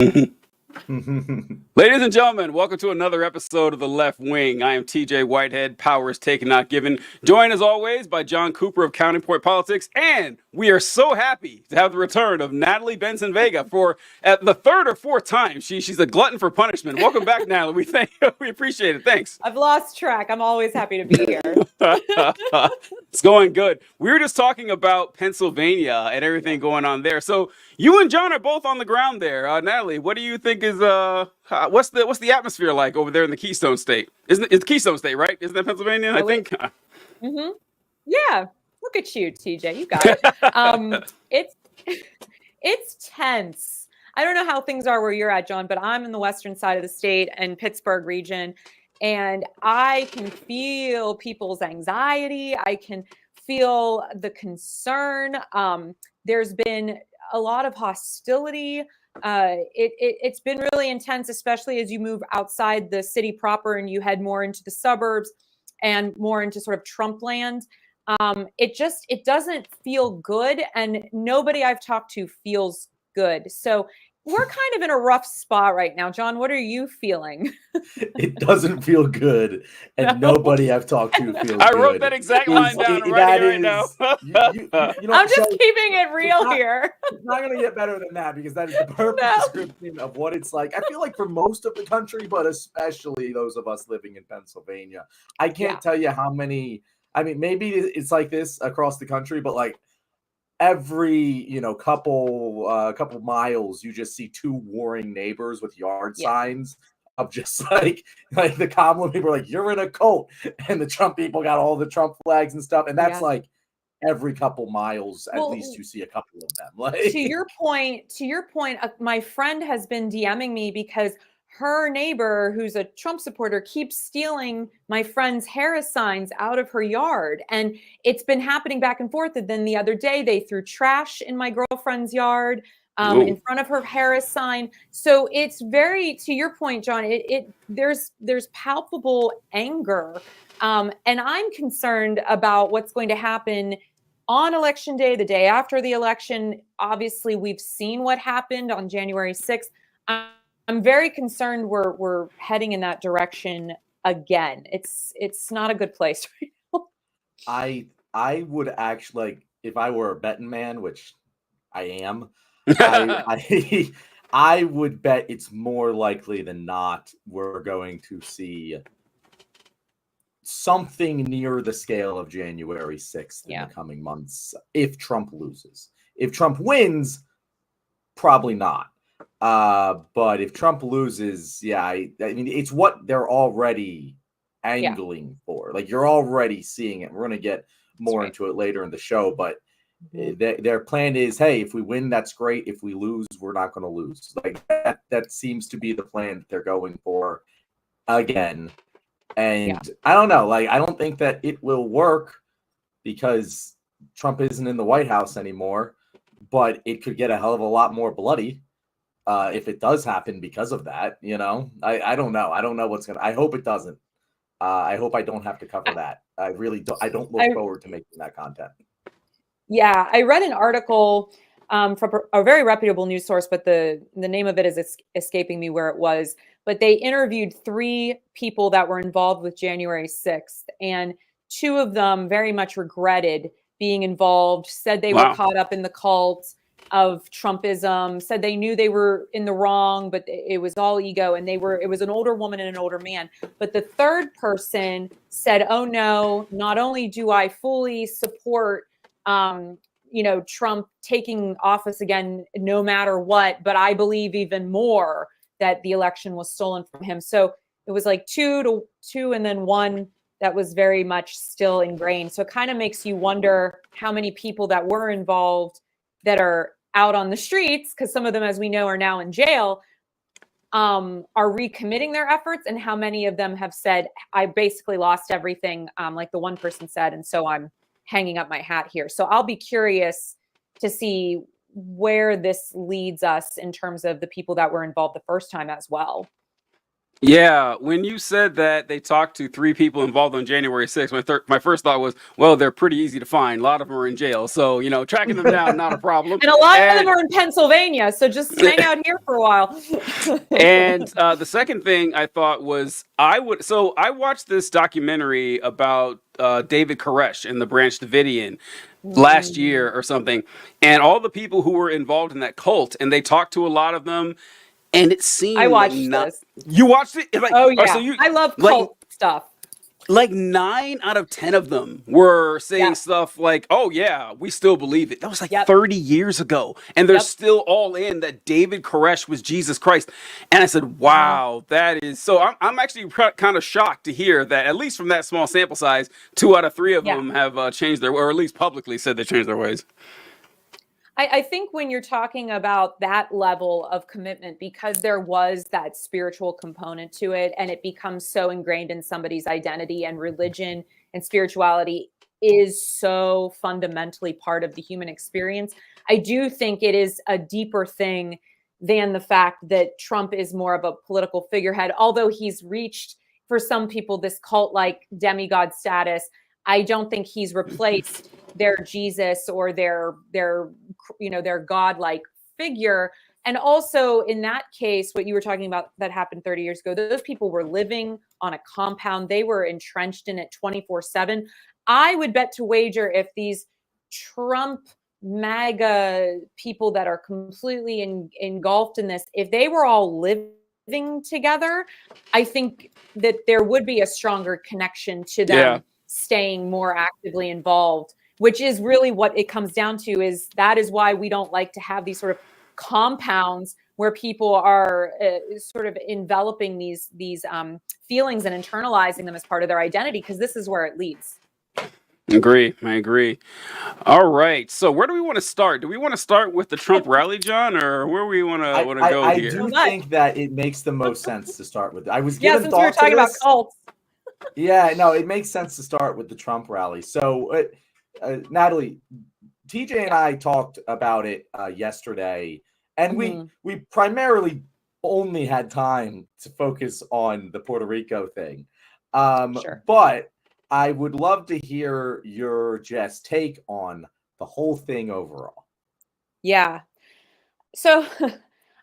Ladies and gentlemen, welcome to another episode of The Left Wing. I am TJ Whitehead, powers taken, not given. Joined as always by John Cooper of Counting Point Politics, and we are so happy to have the return of Natalie Benson Vega for at the third or fourth time. She's a glutton for punishment. Welcome back, Natalie. We appreciate it. Thanks. I've lost track. I'm always happy to be here. It's going good. We were just talking about Pennsylvania and everything going on there. So you and John are both on the ground there. Natalie, what do you think is what's the atmosphere like over there in the Keystone State? It's Keystone State, right? Isn't that Pennsylvania? I think. Mm-hmm. Yeah. Look at you, TJ. You got it. It's tense. I don't know how things are where you're at, John, but I'm in the western side of the state and Pittsburgh region, and I can feel people's anxiety. I can feel the concern. There's been a lot of hostility. It's been really intense, especially as you move outside the city proper and you head more into the suburbs and more into sort of Trump land. It doesn't feel good, and nobody I've talked to feels good. So we're kind of in a rough spot right now. John, what are you feeling? It doesn't feel good, and nobody I've talked to feels good. I wrote that exact line down right now. I'm just keeping it real here. It's not going to get better than that, because that is the perfect description of what it's like. I feel like for most of the country, but especially those of us living in Pennsylvania. I can't tell you how many, I mean, maybe it's like this across the country, but like every couple miles you just see two warring neighbors with yard signs of just like the Kamala people are like, you're in a cult, and the Trump people got all the Trump flags and stuff, and that's like every couple miles at least you see a couple of them. Like, to your point, my friend has been DMing me because her neighbor, who's a Trump supporter, keeps stealing my friend's Harris signs out of her yard. And it's been happening back and forth. And then the other day, they threw trash in my girlfriend's yard in front of her Harris sign. So it's very, to your point, John, there's palpable anger. And I'm concerned about what's going to happen on election day, the day after the election. Obviously, we've seen what happened on January 6th. I'm very concerned we're heading in that direction again. It's not a good place right now. I would actually, like, if I were a betting man, which I am, I would bet it's more likely than not we're going to see something near the scale of January 6th in the coming months if Trump loses. If Trump wins, probably not. But if Trump loses, I mean, it's what they're already angling for. Like, you're already seeing it. We're going to get more into it later in the show, but their plan is, hey, if we win, that's great. If we lose, we're not going to lose. Like, that seems to be the plan that they're going for again. And I don't know, like, I don't think that it will work because Trump isn't in the White House anymore, but it could get a hell of a lot more bloody. If it does happen because of that, I don't know. I don't know what's I hope it doesn't. I hope I don't have to cover that. I really don't. I don't look forward to making that content. Yeah, I read an article from a very reputable news source, but the name of it is escaping me where it was. But they interviewed 3 people that were involved with January 6th, and 2 of them very much regretted being involved, said they were caught up in the cult of Trumpism, said they knew they were in the wrong, but it was all ego, and it was an older woman and an older man. But the third person said, oh no, not only do I fully support Trump taking office again no matter what, but I believe even more that the election was stolen from him. So it was like 2 to 2 and then 1 that was very much still ingrained. So it kind of makes you wonder how many people that were involved that are out on the streets, because some of them, as we know, are now in jail, are recommitting their efforts, and how many of them have said, I basically lost everything, like the one person said, and so I'm hanging up my hat here. So I'll be curious to see where this leads us in terms of the people that were involved the first time as well. Yeah, when you said that they talked to three people involved on January 6th, my first thought was, well, they're pretty easy to find. A lot of them are in jail. So, tracking them down, not a problem. And a lot of them And are in Pennsylvania, so just hang out here for a while. and the second thing I thought was I watched this documentary about David Koresh and the Branch Davidian last year or something, and all the people who were involved in that cult, and they talked to a lot of them, and it seemed I watched like this. you watched it? Like, Oh yeah, so I love like cult stuff. like 9 out of 10 of them were saying Yeah. stuff like, "Oh yeah, we still believe it." That was like Yep. 30 years ago, and they're Yep. still all in that David Koresh was Jesus Christ. And I said, "Wow, that is." So I'm actually kind of shocked to hear that at least from that small sample size, 2 out of 3 of Yeah. them have changed their, or at least publicly said they changed their ways. I think when you're talking about that level of commitment, because there was that spiritual component to it, and it becomes so ingrained in somebody's identity, and religion and spirituality is so fundamentally part of the human experience. I do think it is a deeper thing than the fact that Trump is more of a political figurehead, although he's reached, for some people, this cult-like demigod status. I don't think he's replaced their Jesus or their godlike figure. And also in that case, what you were talking about that happened 30 years ago, those people were living on a compound. They were entrenched in it 24/7. I would bet to wager if these Trump MAGA people that are completely engulfed in this, if they were all living together, I think that there would be a stronger connection to them. Yeah. Staying more actively involved, which is really what it comes down to. That is why we don't like to have these sort of compounds where people are sort of enveloping these feelings and internalizing them as part of their identity, because this is where it leads. I agree. All right. So where do we want to start? Do we want to start with the Trump rally, John, or where we want to go I here? do think that it makes the most sense to start with. I was Yeah, given since we were thought to talking about this. cults. Yeah, no, it makes sense to start with the Trump rally. So, Natalie, TJ and I talked about it yesterday, and we primarily only had time to focus on the Puerto Rico thing. Sure. But I would love to hear your Jess take on the whole thing overall. Yeah. So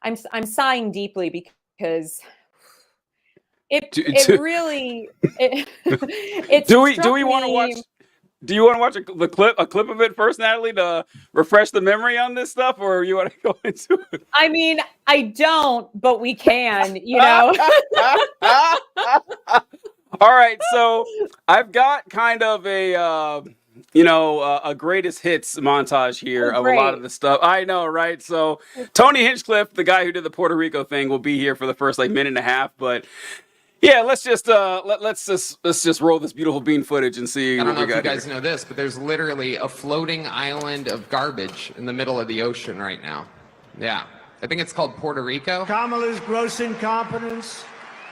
I'm sighing deeply because it really do we want to watch? Do you want to watch a clip of it first, Natalie, to refresh the memory on this stuff, or you want to go into it? I mean, I don't, but we can, All right, so I've got kind of a greatest hits montage here of a lot of the stuff. I know, right? So Tony Hinchcliffe, the guy who did the Puerto Rico thing, will be here for the first minute and a half, but yeah, let's just roll this beautiful bean footage and see. I don't know if you guys know this, but there's literally a floating island of garbage in the middle of the ocean right now. Yeah, I think it's called Puerto Rico. Kamala's gross incompetence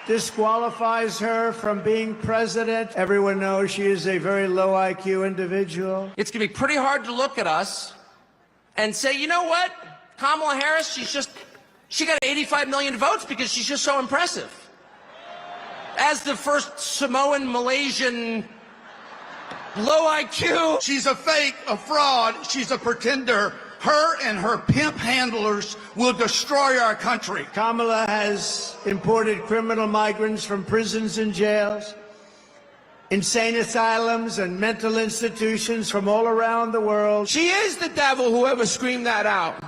disqualifies her from being president. Everyone knows she is a very low IQ individual. It's going to be pretty hard to look at us and say, you know what? Kamala Harris, she got 85 million votes because she's just so impressive. As the first Samoan, Malaysian, low IQ. She's a fake, a fraud. She's a pretender. Her and her pimp handlers will destroy our country. Kamala has imported criminal migrants from prisons and jails, insane asylums and mental institutions from all around the world. She is the devil, whoever screamed that out.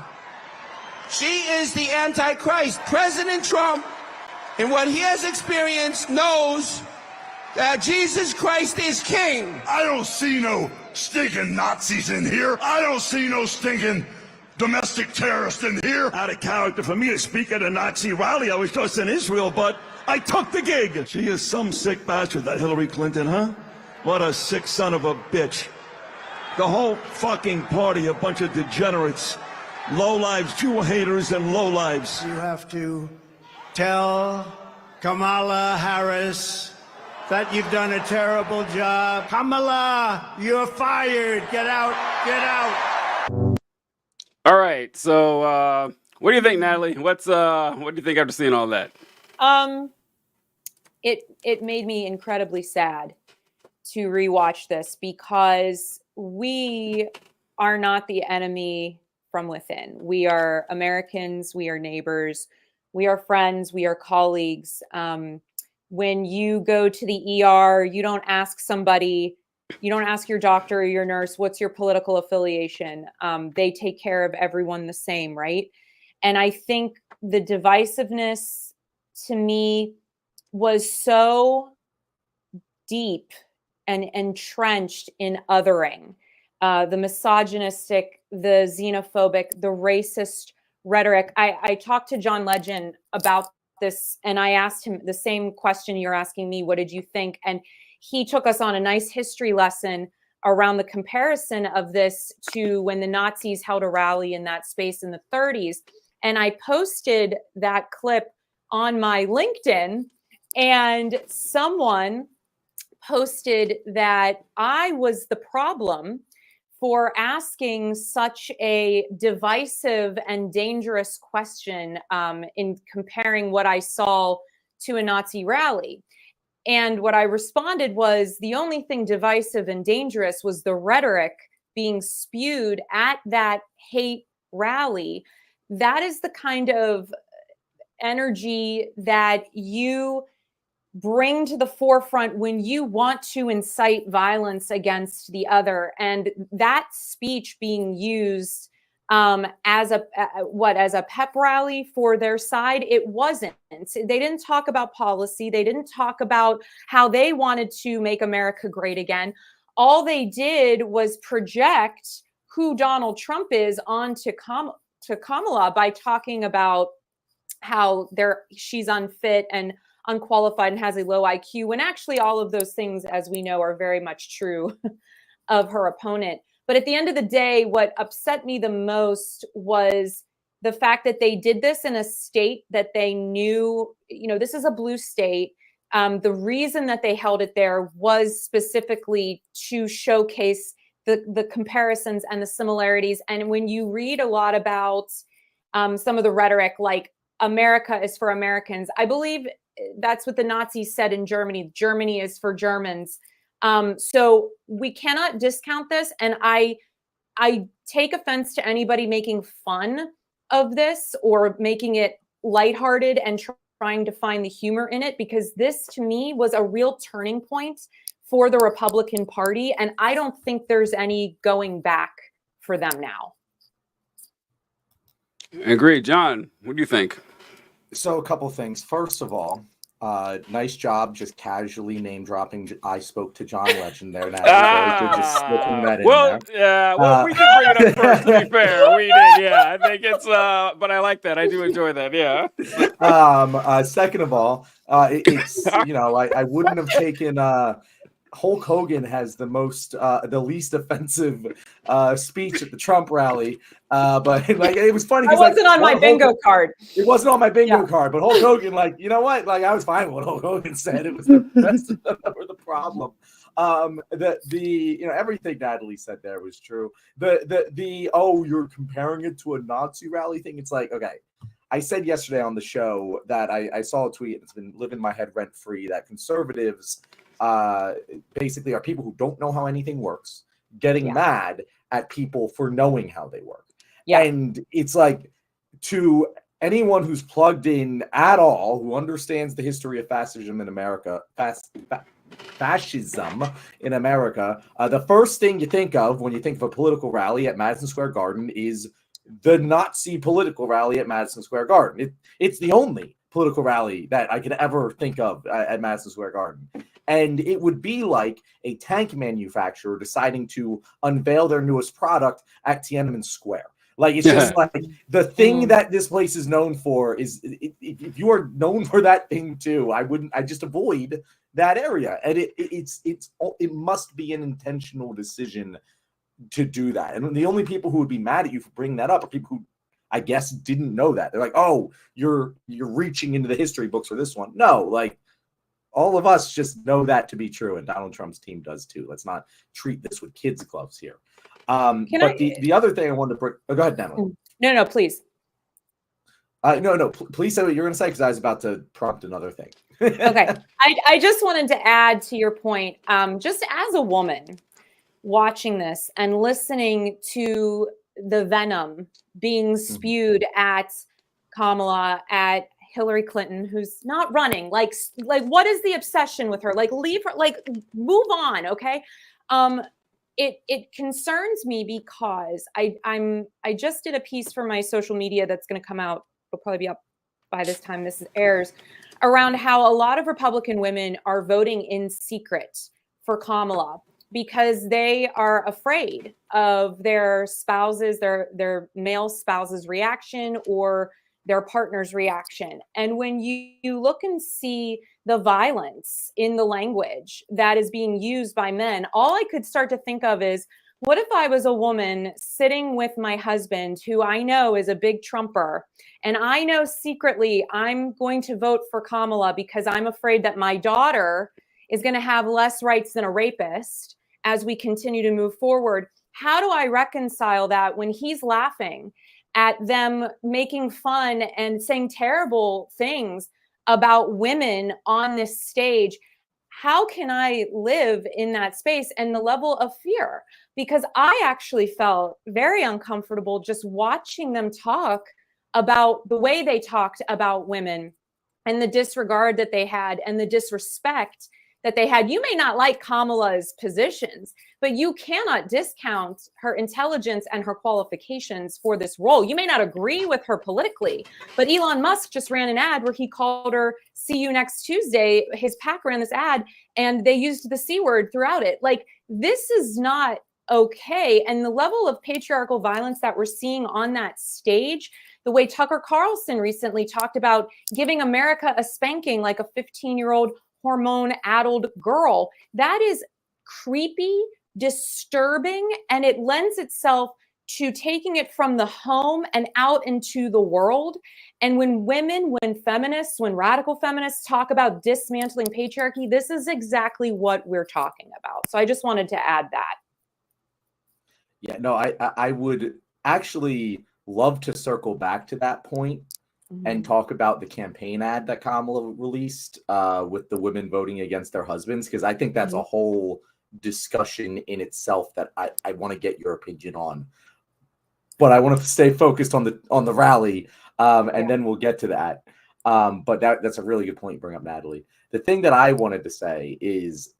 She is the Antichrist. President Trump, in what he has experienced, knows that Jesus Christ is king. I don't see no stinking Nazis in here. I don't see no stinking domestic terrorists in here. Out of character for me to speak at a Nazi rally. I was just in Israel, but I took the gig. She is some sick bastard, that Hillary Clinton, huh? What a sick son of a bitch. The whole fucking party, a bunch of degenerates, lowlives, Jew haters, and lowlives. You have to tell Kamala Harris that you've done a terrible job. Kamala, you're fired. Get out. Get out. All right. So, what do you think, Natalie? What do you think after seeing all that? it made me incredibly sad to rewatch this, because we are not the enemy from within. We are Americans, we are neighbors, we are friends, we are colleagues. When you go to the ER, you don't ask your doctor or your nurse, what's your political affiliation? They take care of everyone the same, right? And I think the divisiveness, to me, was so deep and entrenched in othering, the misogynistic, the xenophobic, the racist rhetoric. I talked to John Legend about this, and I asked him the same question you're asking me. What did you think? And he took us on a nice history lesson around the comparison of this to when the Nazis held a rally in that space in the 30s. And I posted that clip on my LinkedIn, and someone posted that I was the problem for asking such a divisive and dangerous question in comparing what I saw to a Nazi rally. And what I responded was, the only thing divisive and dangerous was the rhetoric being spewed at that hate rally. That is the kind of energy that you bring to the forefront when you want to incite violence against the other. And that speech being used as a pep rally for their side, it wasn't. They didn't talk about policy. They didn't talk about how they wanted to make America great again. All they did was project who Donald Trump is onto Kamala by talking about how she's unfit and unqualified and has a low IQ, when actually all of those things, as we know, are very much true of her opponent. But at the end of the day, what upset me the most was the fact that they did this in a state that they knew, this is a blue state. The reason that they held it there was specifically to showcase the comparisons and the similarities. And when you read a lot about some of the rhetoric, like America is for Americans, I believe that's what the Nazis said in Germany. Germany is for Germans. So we cannot discount this. And I take offense to anybody making fun of this or making it lighthearted and trying to find the humor in it, because this to me was a real turning point for the Republican Party. And I don't think there's any going back for them now. Agreed. John, what do you think? So a couple things. First of all, nice job just casually name dropping. I spoke to John Legend there. Just slipping that in there. Yeah, well, we did bring it up first, to be fair. We did, yeah. I think it's, but I like that. I do enjoy that, yeah. Second of all, it's, I wouldn't have taken, Hulk Hogan has the least offensive speech at the Trump rally, but it was funny. It wasn't on my bingo card. It wasn't on my bingo card, but Hulk Hogan, I was fine with what Hulk Hogan said. It was the rest of them that were the problem. Everything Natalie said there was true. You're comparing it to a Nazi rally thing. It's like, okay. I said yesterday on the show that I saw a tweet that's been living in my head rent free, that conservatives basically are people who don't know how anything works, getting mad at people for knowing how they work. Yeah. And it's like, to anyone who's plugged in at all, who understands the history of fascism in America, the first thing you think of when you think of a political rally at Madison Square Garden is the Nazi political rally at Madison Square Garden. It's the only political rally that I could ever think of at Madison Square Garden. And it would be like a tank manufacturer deciding to unveil their newest product at Tiananmen Square. Like, it's just like the thing that this place is known for is, if you are known for that thing too, I just avoid that area. And it must be an intentional decision to do that. And the only people who would be mad at you for bringing that up are people who, I guess, didn't know that. They're like, oh, you're reaching into the history books for this one. No, like, all of us just know that to be true, and Donald Trump's team does too. Let's not treat this with kids' gloves here. The other thing I wanted to bring... Oh, go ahead, Natalie. No, please. No. Please say what you're going to say because I was about to prompt another thing. Okay. I just wanted to add to your point, just as a woman watching this and listening to the venom being spewed at Kamala, at Hillary Clinton, who's not running. Like what is the obsession with her? Like, leave her, like, move on. Okay. It concerns me because I just did a piece for my social media that's going to come out. It'll probably be up by this time this airs, around how a lot of Republican women are voting in secret for Kamala because they are afraid of their spouses, their male spouse's reaction or their partner's reaction. And when you look and see the violence in the language that is being used by men, all I could start to think of is, what if I was a woman sitting with my husband who I know is a big Trumper, and I know secretly I'm going to vote for Kamala because I'm afraid that my daughter is going to have less rights than a rapist as we continue to move forward? How do I reconcile that when he's laughing at them making fun and saying terrible things about women on this stage? How can I live in that space? And the level of fear, because I actually felt very uncomfortable just watching them talk about the way they talked about women and the disregard that they had and the disrespect that they had. You may not like Kamala's positions, but you cannot discount her intelligence and her qualifications for this role. You may not agree with her politically, but Elon Musk just ran an ad where he called her "see you next Tuesday." His PAC ran this ad and they used the C word throughout it. Like, this is not okay. And the level of patriarchal violence that we're seeing on that stage, the way Tucker Carlson recently talked about giving America a spanking like a 15-year-old hormone-addled girl, that is creepy, disturbing, and it lends itself to taking it from the home and out into the world. And when feminists, when radical feminists talk about dismantling patriarchy, this is exactly what we're talking about. So I just wanted to add that. Yeah, no, I would actually love to circle back to that point and talk about the campaign ad that Kamala released with the women voting against their husbands, because I think that's a whole discussion in itself that I want to get your opinion on. But I want to stay focused on the rally, and then we'll get to that. But that's a really good point you bring up, Natalie. The thing that I wanted to say is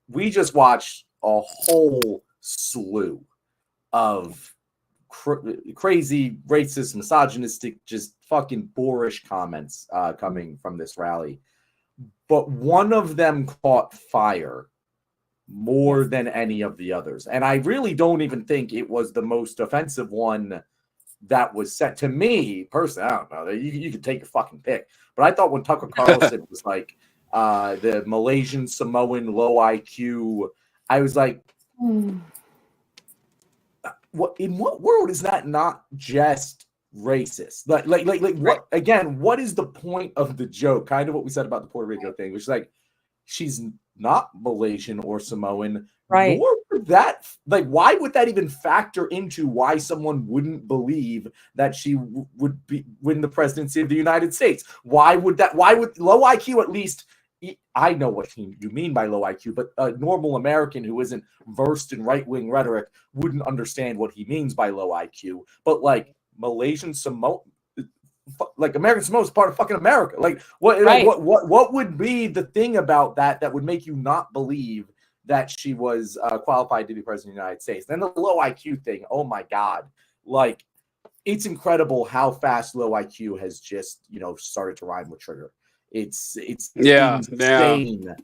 we just watched a whole slew of crazy, racist, misogynistic, just fucking boorish comments coming from this rally. But one of them caught fire more than any of the others. And I really don't even think it was the most offensive one that was said. To me, personally, I don't know. You can take your fucking pick. But I thought when Tucker Carlson was like, the Malaysian Samoan low IQ, I was like, in what world is that not just racist? Like what again, what is the point of the joke? Kind of what we said about the Puerto Rico thing, which is like, she's not Malaysian or Samoan, right? Nor would that, like, why would that even factor into why someone wouldn't believe that she would win the presidency of the United States? Why would low IQ, at least I know what you mean by low IQ, but a normal American who isn't versed in right-wing rhetoric wouldn't understand what he means by low IQ. But like Malaysian Samoan, like American Samoa is part of fucking America. Like what would be the thing about that would make you not believe that she was qualified to be president of the United States? Then the low IQ thing, oh my God. Like, it's incredible how fast low IQ has just, started to rhyme with trigger. It's insane.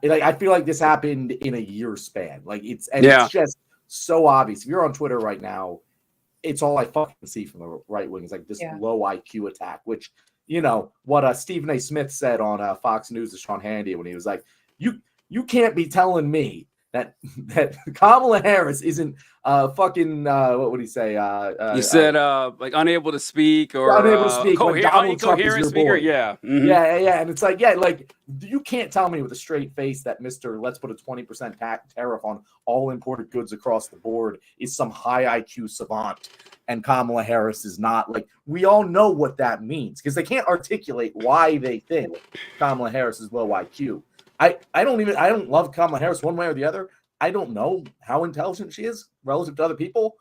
Like, I feel like this happened in a year span. Like, it's just so obvious. If you're on Twitter right now, it's all I fucking see from the right wing is like this low IQ attack, which, what Stephen A. Smith said on Fox News to Sean Hannity when he was like, you can't be telling me that Kamala Harris isn't fucking what would he say? You said like unable to speak or unable to speak when Donald Trump is incoherent your speaker. boy. Yeah. Mhm. Yeah. And it's like, yeah, like you can't tell me with a straight face that Mr. Let's put a 20% tariff on all imported goods across the board is some high IQ savant. And Kamala Harris is not. Like, we all know what that means because they can't articulate why they think Kamala Harris is low IQ. I don't love Kamala Harris one way or the other. I don't know how intelligent she is relative to other people.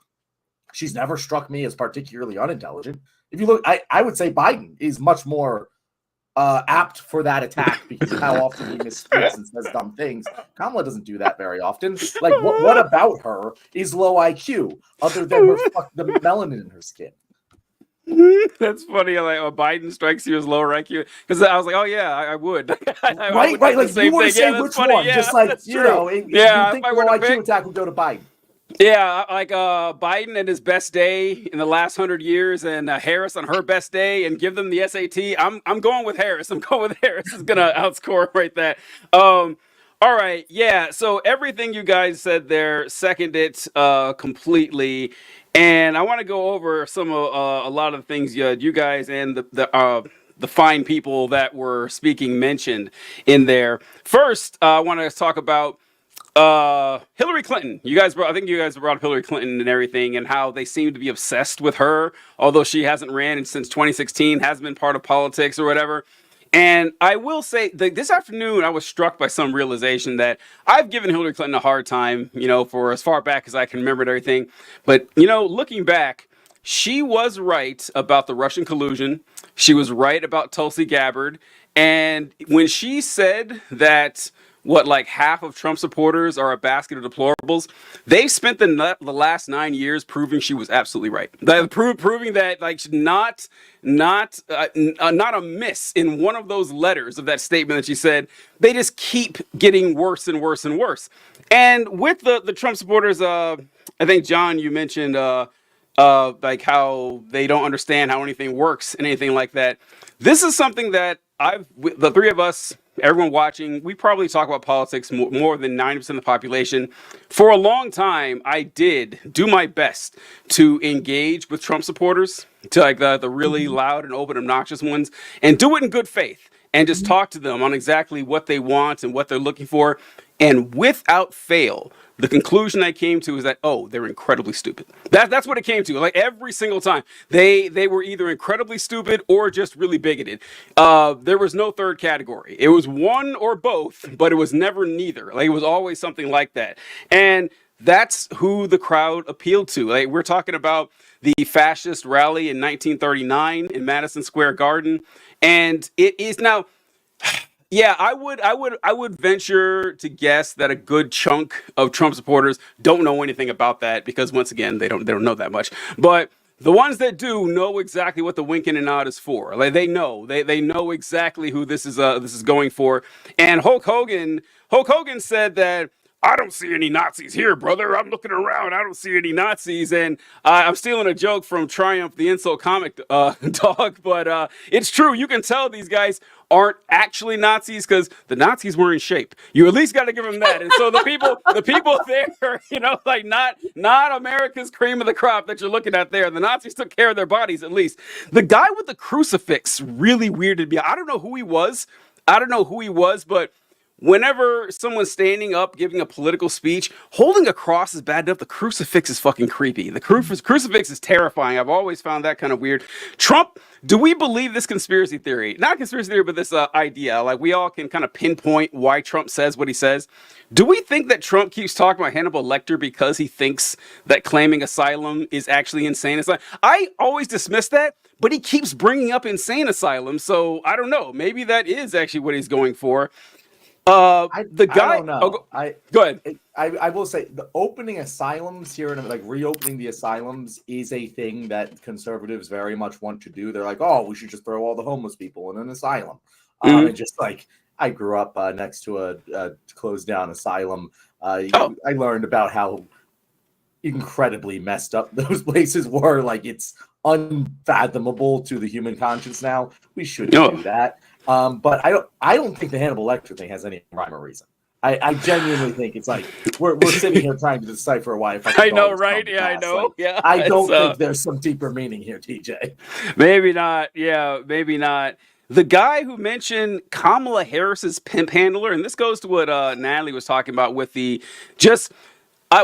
She's never struck me as particularly unintelligent. If you look, I would say Biden is much more apt for that attack because of how often he misspeaks and says dumb things. Kamala doesn't do that very often. Like, what about her is low IQ other than the melanin in her skin? That's funny. Like, Biden strikes you as lower IQ because I was like, oh yeah, I would. Right. Like, you want to say which one? Yeah, just like you know, you think I low IQ pick, attack would go to Biden. Yeah, like Biden at his best day in the last 100 years, and Harris on her best day, and give them the SAT. I'm going with Harris. I'm going with Harris. Is gonna outscore right there. All right, yeah. So everything you guys said there, second it completely. And I want to go over some of a lot of the things you guys and the fine people that were speaking mentioned in there. First, I want to talk about Hillary Clinton. I think you guys brought up Hillary Clinton and everything, and how they seem to be obsessed with her, although she hasn't ran since 2016, hasn't been part of politics or whatever. And I will say that this afternoon, I was struck by some realization that I've given Hillary Clinton a hard time, for as far back as I can remember and everything. But, looking back, she was right about the Russian collusion. She was right about Tulsi Gabbard. And when she said that half of Trump supporters are a basket of deplorables, they've spent the last 9 years proving she was absolutely right. Proving that not a miss in one of those letters of that statement that she said. They just keep getting worse and worse and worse. And with the Trump supporters, I think John, you mentioned how they don't understand how anything works and anything like that. This is something that the three of us, everyone watching, we probably talk about politics more than 90% of the population. For a long time, I did do my best to engage with Trump supporters, to the really loud and open, obnoxious ones, and do it in good faith and just talk to them on exactly what they want and what they're looking for. And without fail, the conclusion I came to is that, they're incredibly stupid. That's what it came to. Like, every single time, they were either incredibly stupid or just really bigoted. There was no third category. It was one or both, but it was never neither. Like, it was always something like that. And that's who the crowd appealed to. Like, we're talking about the fascist rally in 1939 in Madison Square Garden, and it is now. Yeah, I would venture to guess that a good chunk of Trump supporters don't know anything about that because, once again, they don't know that much. But the ones that do know exactly what the winking and nod is for. Like, they know exactly who this is going for. And Hulk Hogan said that, I don't see any Nazis here, brother. I'm looking around. I don't see any Nazis. And I'm stealing a joke from Triumph, the insult comic dog. But it's true. You can tell these guys aren't actually Nazis because the Nazis were in shape. You at least got to give them that. And so the people there, not America's cream of the crop that you're looking at there. The Nazis took care of their bodies at least. The guy with the crucifix really weirded me out. I don't know who he was, but whenever someone's standing up giving a political speech, holding a cross is bad enough. The crucifix is fucking creepy. The crucifix is terrifying. I've always found that kind of weird. Trump, do we believe this conspiracy theory? Not conspiracy theory, but this idea. Like, we all can kind of pinpoint why Trump says what he says. Do we think that Trump keeps talking about Hannibal Lecter because he thinks that claiming asylum is actually insane? I always dismiss that, but he keeps bringing up insane asylum. So I don't know. Maybe that is actually what he's going for. I don't know. Go ahead. I will say the opening asylums here and reopening the asylums is a thing that conservatives very much want to do. They're like, we should just throw all the homeless people in an asylum. And just I grew up next to a closed down asylum. I learned about how incredibly messed up those places were. Like, it's unfathomable to the human conscience now. We shouldn't do that. But I don't think the Hannibal Lecter thing has any rhyme or reason. I genuinely think it's like we're sitting here trying to decipher why. I know, right? Yeah, I know. Like, yeah, I don't think there's some deeper meaning here, TJ. Maybe not. Yeah, maybe not. The guy who mentioned Kamala Harris's pimp handler, and this goes to what Natalie was talking about with the just.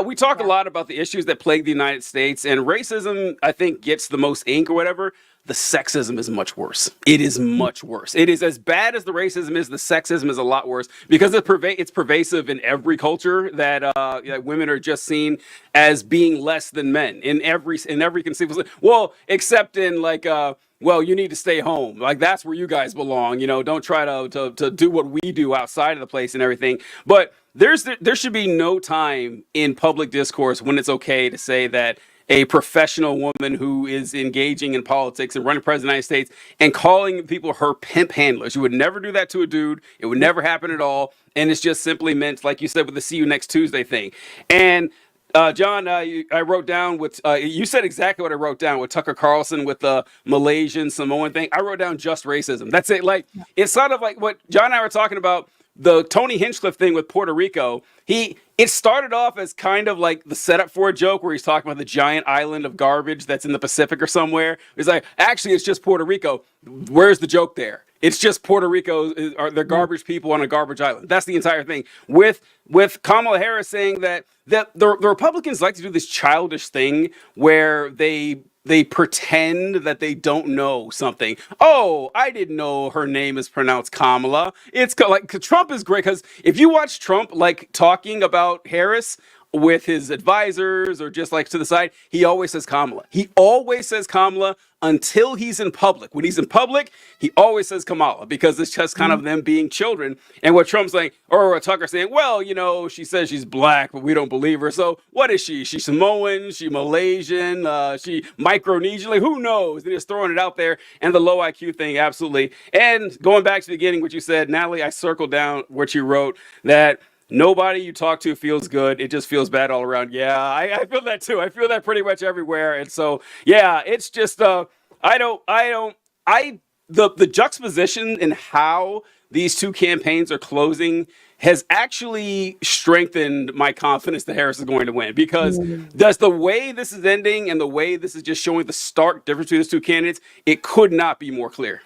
We talk a lot about the issues that plague the United States, and racism, I think, gets the most ink or whatever. The sexism is much worse. It is much worse. It is as bad as the racism is. The sexism is a lot worse because it's pervasive in every culture that women are just seen as being less than men in every conceivable. Well, except in like. Well, you need to stay home. Like that's where you guys belong. You know, don't try to do what we do outside of the place and everything. But there should be no time in public discourse when it's okay to say that a professional woman who is engaging in politics and running president of the United States and calling people her pimp handlers. You would never do that to a dude. It would never happen at all. And it's just simply meant, like you said, with the see you next Tuesday thing. And John, I wrote down what you said exactly what I wrote down with Tucker Carlson with the Malaysian Samoan thing. I wrote down just racism. That's it. Like it's sort of like what John and I were talking about. The Tony Hinchcliffe thing with Puerto Rico, it started off as kind of like the setup for a joke where he's talking about the giant island of garbage that's in the Pacific or somewhere. He's like, actually, it's just Puerto Rico. Where's the joke there? It's just Puerto Rico are the garbage people on a garbage island. That's the entire thing. With Kamala Harris saying that the Republicans like to do this childish thing where they pretend that they don't know something. Oh, I didn't know her name is pronounced Kamala. It's like Trump is great because if you watch Trump like talking about Harris with his advisors or just like to the side, he always says Kamala. He always says Kamala until he's in public. When he's in public, he always says Kamala because it's just kind of them being children. And what Trump's saying, or Tucker saying, well, you know, she says she's black, but we don't believe her. So what is she? She's Samoan, she Malaysian, she Micronesian, like who knows? They're just throwing it out there. And the low IQ thing, absolutely. And going back to the beginning, what you said, Natalie, I circled down what you wrote that nobody you talk to feels good. It just feels bad all around. Yeah, I feel that too. I feel that pretty much everywhere. And so, yeah, it's just, the juxtaposition in how these two campaigns are closing has actually strengthened my confidence that Harris is going to win because that's the way this is ending and the way this is just showing the stark difference between these two candidates. It could not be more clear.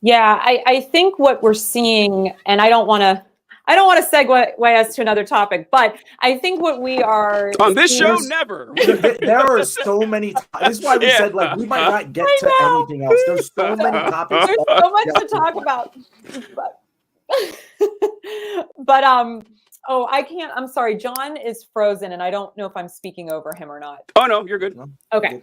Yeah, I think what we're seeing, and I don't want to segue us to another topic, but I think what we are on this show, never. There are so many. This is why we said like we might not get to anything else. There's so many topics. There's so much to talk about. But oh, I can't. I'm sorry. John is frozen, and I don't know if I'm speaking over him or not. Oh no, you're good. Okay.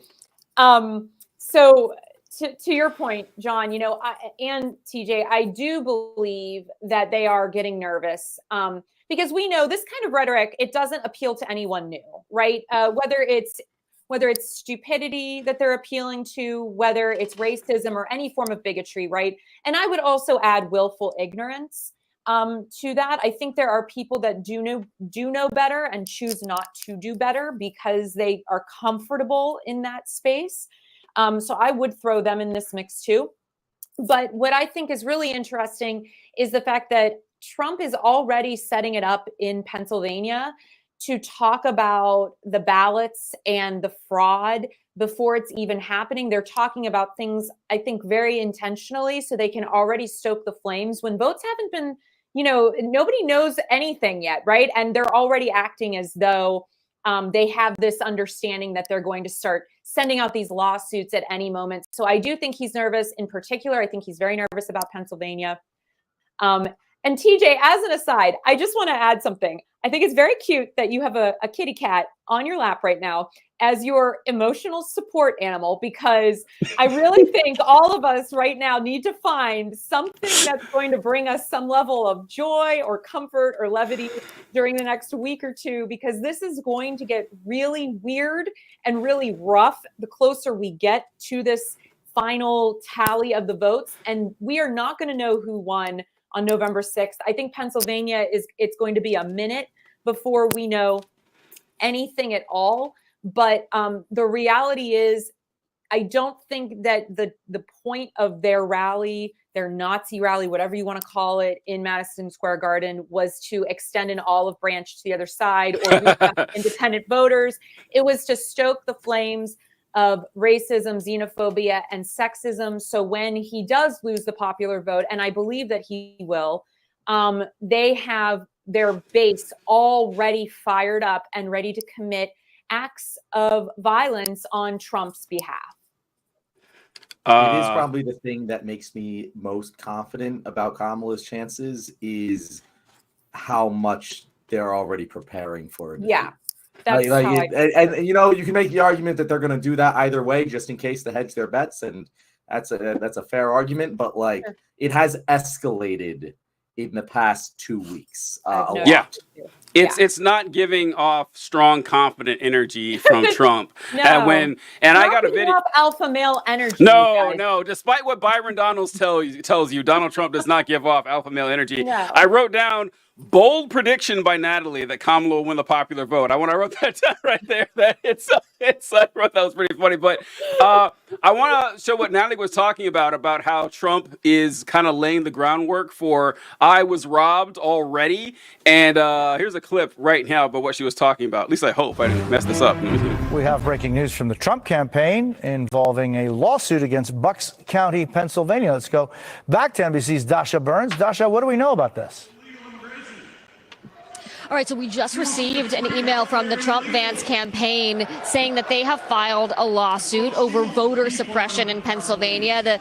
So. To your point, John, you know, and TJ, I do believe that they are getting nervous because we know this kind of rhetoric, it doesn't appeal to anyone new, right? Whether it's stupidity that they're appealing to, whether it's racism or any form of bigotry, right? And I would also add willful ignorance to that. I think there are people that do know better and choose not to do better because they are comfortable in that space. So I would throw them in this mix too. But what I think is really interesting is the fact that Trump is already setting it up in Pennsylvania to talk about the ballots and the fraud before it's even happening. They're talking about things, I think, very intentionally so they can already stoke the flames when votes haven't been, you know, nobody knows anything yet, right? And they're already acting as though they have this understanding that they're going to start sending out these lawsuits at any moment. So I do think he's nervous. In particular, I think he's very nervous about Pennsylvania. And TJ, as an aside, I just want to add something. I think it's very cute that you have a kitty cat on your lap right now as your emotional support animal, because I really think all of us right now need to find something that's going to bring us some level of joy or comfort or levity during the next week or two, because this is going to get really weird and really rough the closer we get to this final tally of the votes. And we are not going to know who won on November 6th. I think Pennsylvania it's going to be a minute before we know anything at all. But the reality is I don't think that the point of their rally, their Nazi rally, whatever you want to call it, in Madison Square Garden was to extend an olive branch to the other side or reach out to independent voters. It was to stoke the flames of racism, xenophobia, and sexism. So when he does lose the popular vote, and I believe that he will, they have their base already fired up and ready to commit acts of violence on Trump's behalf. It is probably the thing that makes me most confident about Kamala's chances is how much they're already preparing for it. Yeah. That's and you know, you can make the argument that they're going to do that either way, just in case to hedge their bets, and that's a fair argument. But like, it has escalated in the past 2 weeks. A lot. It's not giving off strong, confident energy from Trump. No. I got a video. Alpha male energy. No. Despite what Byron Donalds tells you, Donald Trump does not give off alpha male energy. No. I wrote down bold prediction by Natalie that Kamala will win the popular vote. I wrote that down right there. That I wrote that was pretty funny. But I want to show what Natalie was talking about how Trump is kind of laying the groundwork for "I was robbed" already. And here's a clip right now about what she was talking about. At least I hope I didn't mess this up. We have breaking news from the Trump campaign involving a lawsuit against Bucks County, Pennsylvania. Let's go back to NBC's Dasha Burns. Dasha, what do we know about this? All right, so we just received an email from the Trump-Vance campaign saying that they have filed a lawsuit over voter suppression in Pennsylvania. The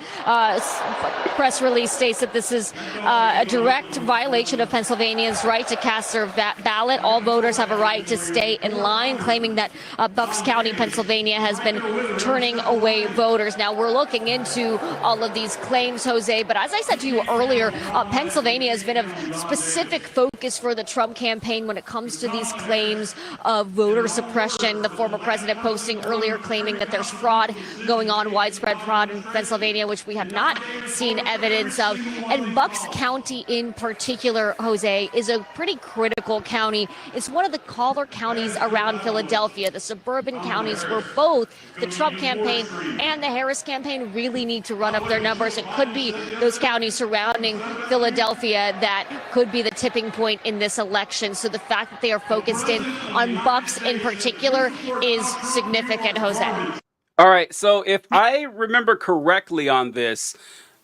press release states that this is a direct violation of Pennsylvanians' right to cast their ballot. All voters have a right to stay in line, claiming that Bucks County, Pennsylvania has been turning away voters. Now, we're looking into all of these claims, Jose, but as I said to you earlier, Pennsylvania has been a specific focus for the Trump campaign when it comes to these claims of voter suppression. The former president posting earlier claiming that there's fraud going on, widespread fraud in Pennsylvania, which we have not seen evidence of. And Bucks County in particular, Jose, is a pretty critical county. It's one of the collar counties around Philadelphia, the suburban counties where both the Trump campaign and the Harris campaign really need to run up their numbers. It could be those counties surrounding Philadelphia that could be the tipping point in this election. So the fact that they are focused in on Bucks in particular is significant, Jose. All right. So if I remember correctly on this,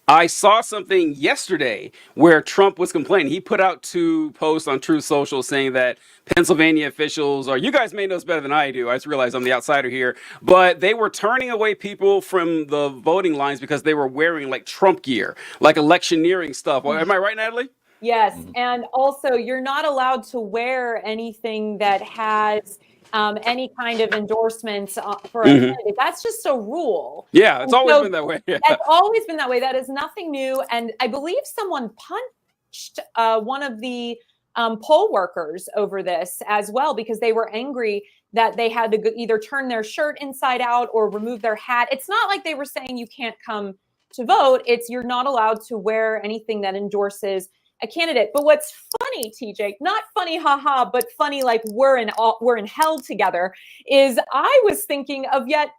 I saw something yesterday where Trump was complaining. He put out 2 posts on Truth Social saying that Pennsylvania officials, or you guys may know this better than I do. I just realized I'm the outsider here, but they were turning away people from the voting lines because they were wearing like Trump gear, like electioneering stuff. Am I right, Natalie? Yes. And also, you're not allowed to wear anything that has any kind of endorsements for a candidate. That's just a rule. Yeah, it's always been that way. Yeah. It's always been that way. That is nothing new. And I believe someone punched one of the poll workers over this as well, because they were angry that they had to either turn their shirt inside out or remove their hat. It's not like they were saying you can't come to vote. It's you're not allowed to wear anything that endorses a candidate. But what's funny, TJ, not funny, haha, but funny like we're in hell together, is I was thinking of yet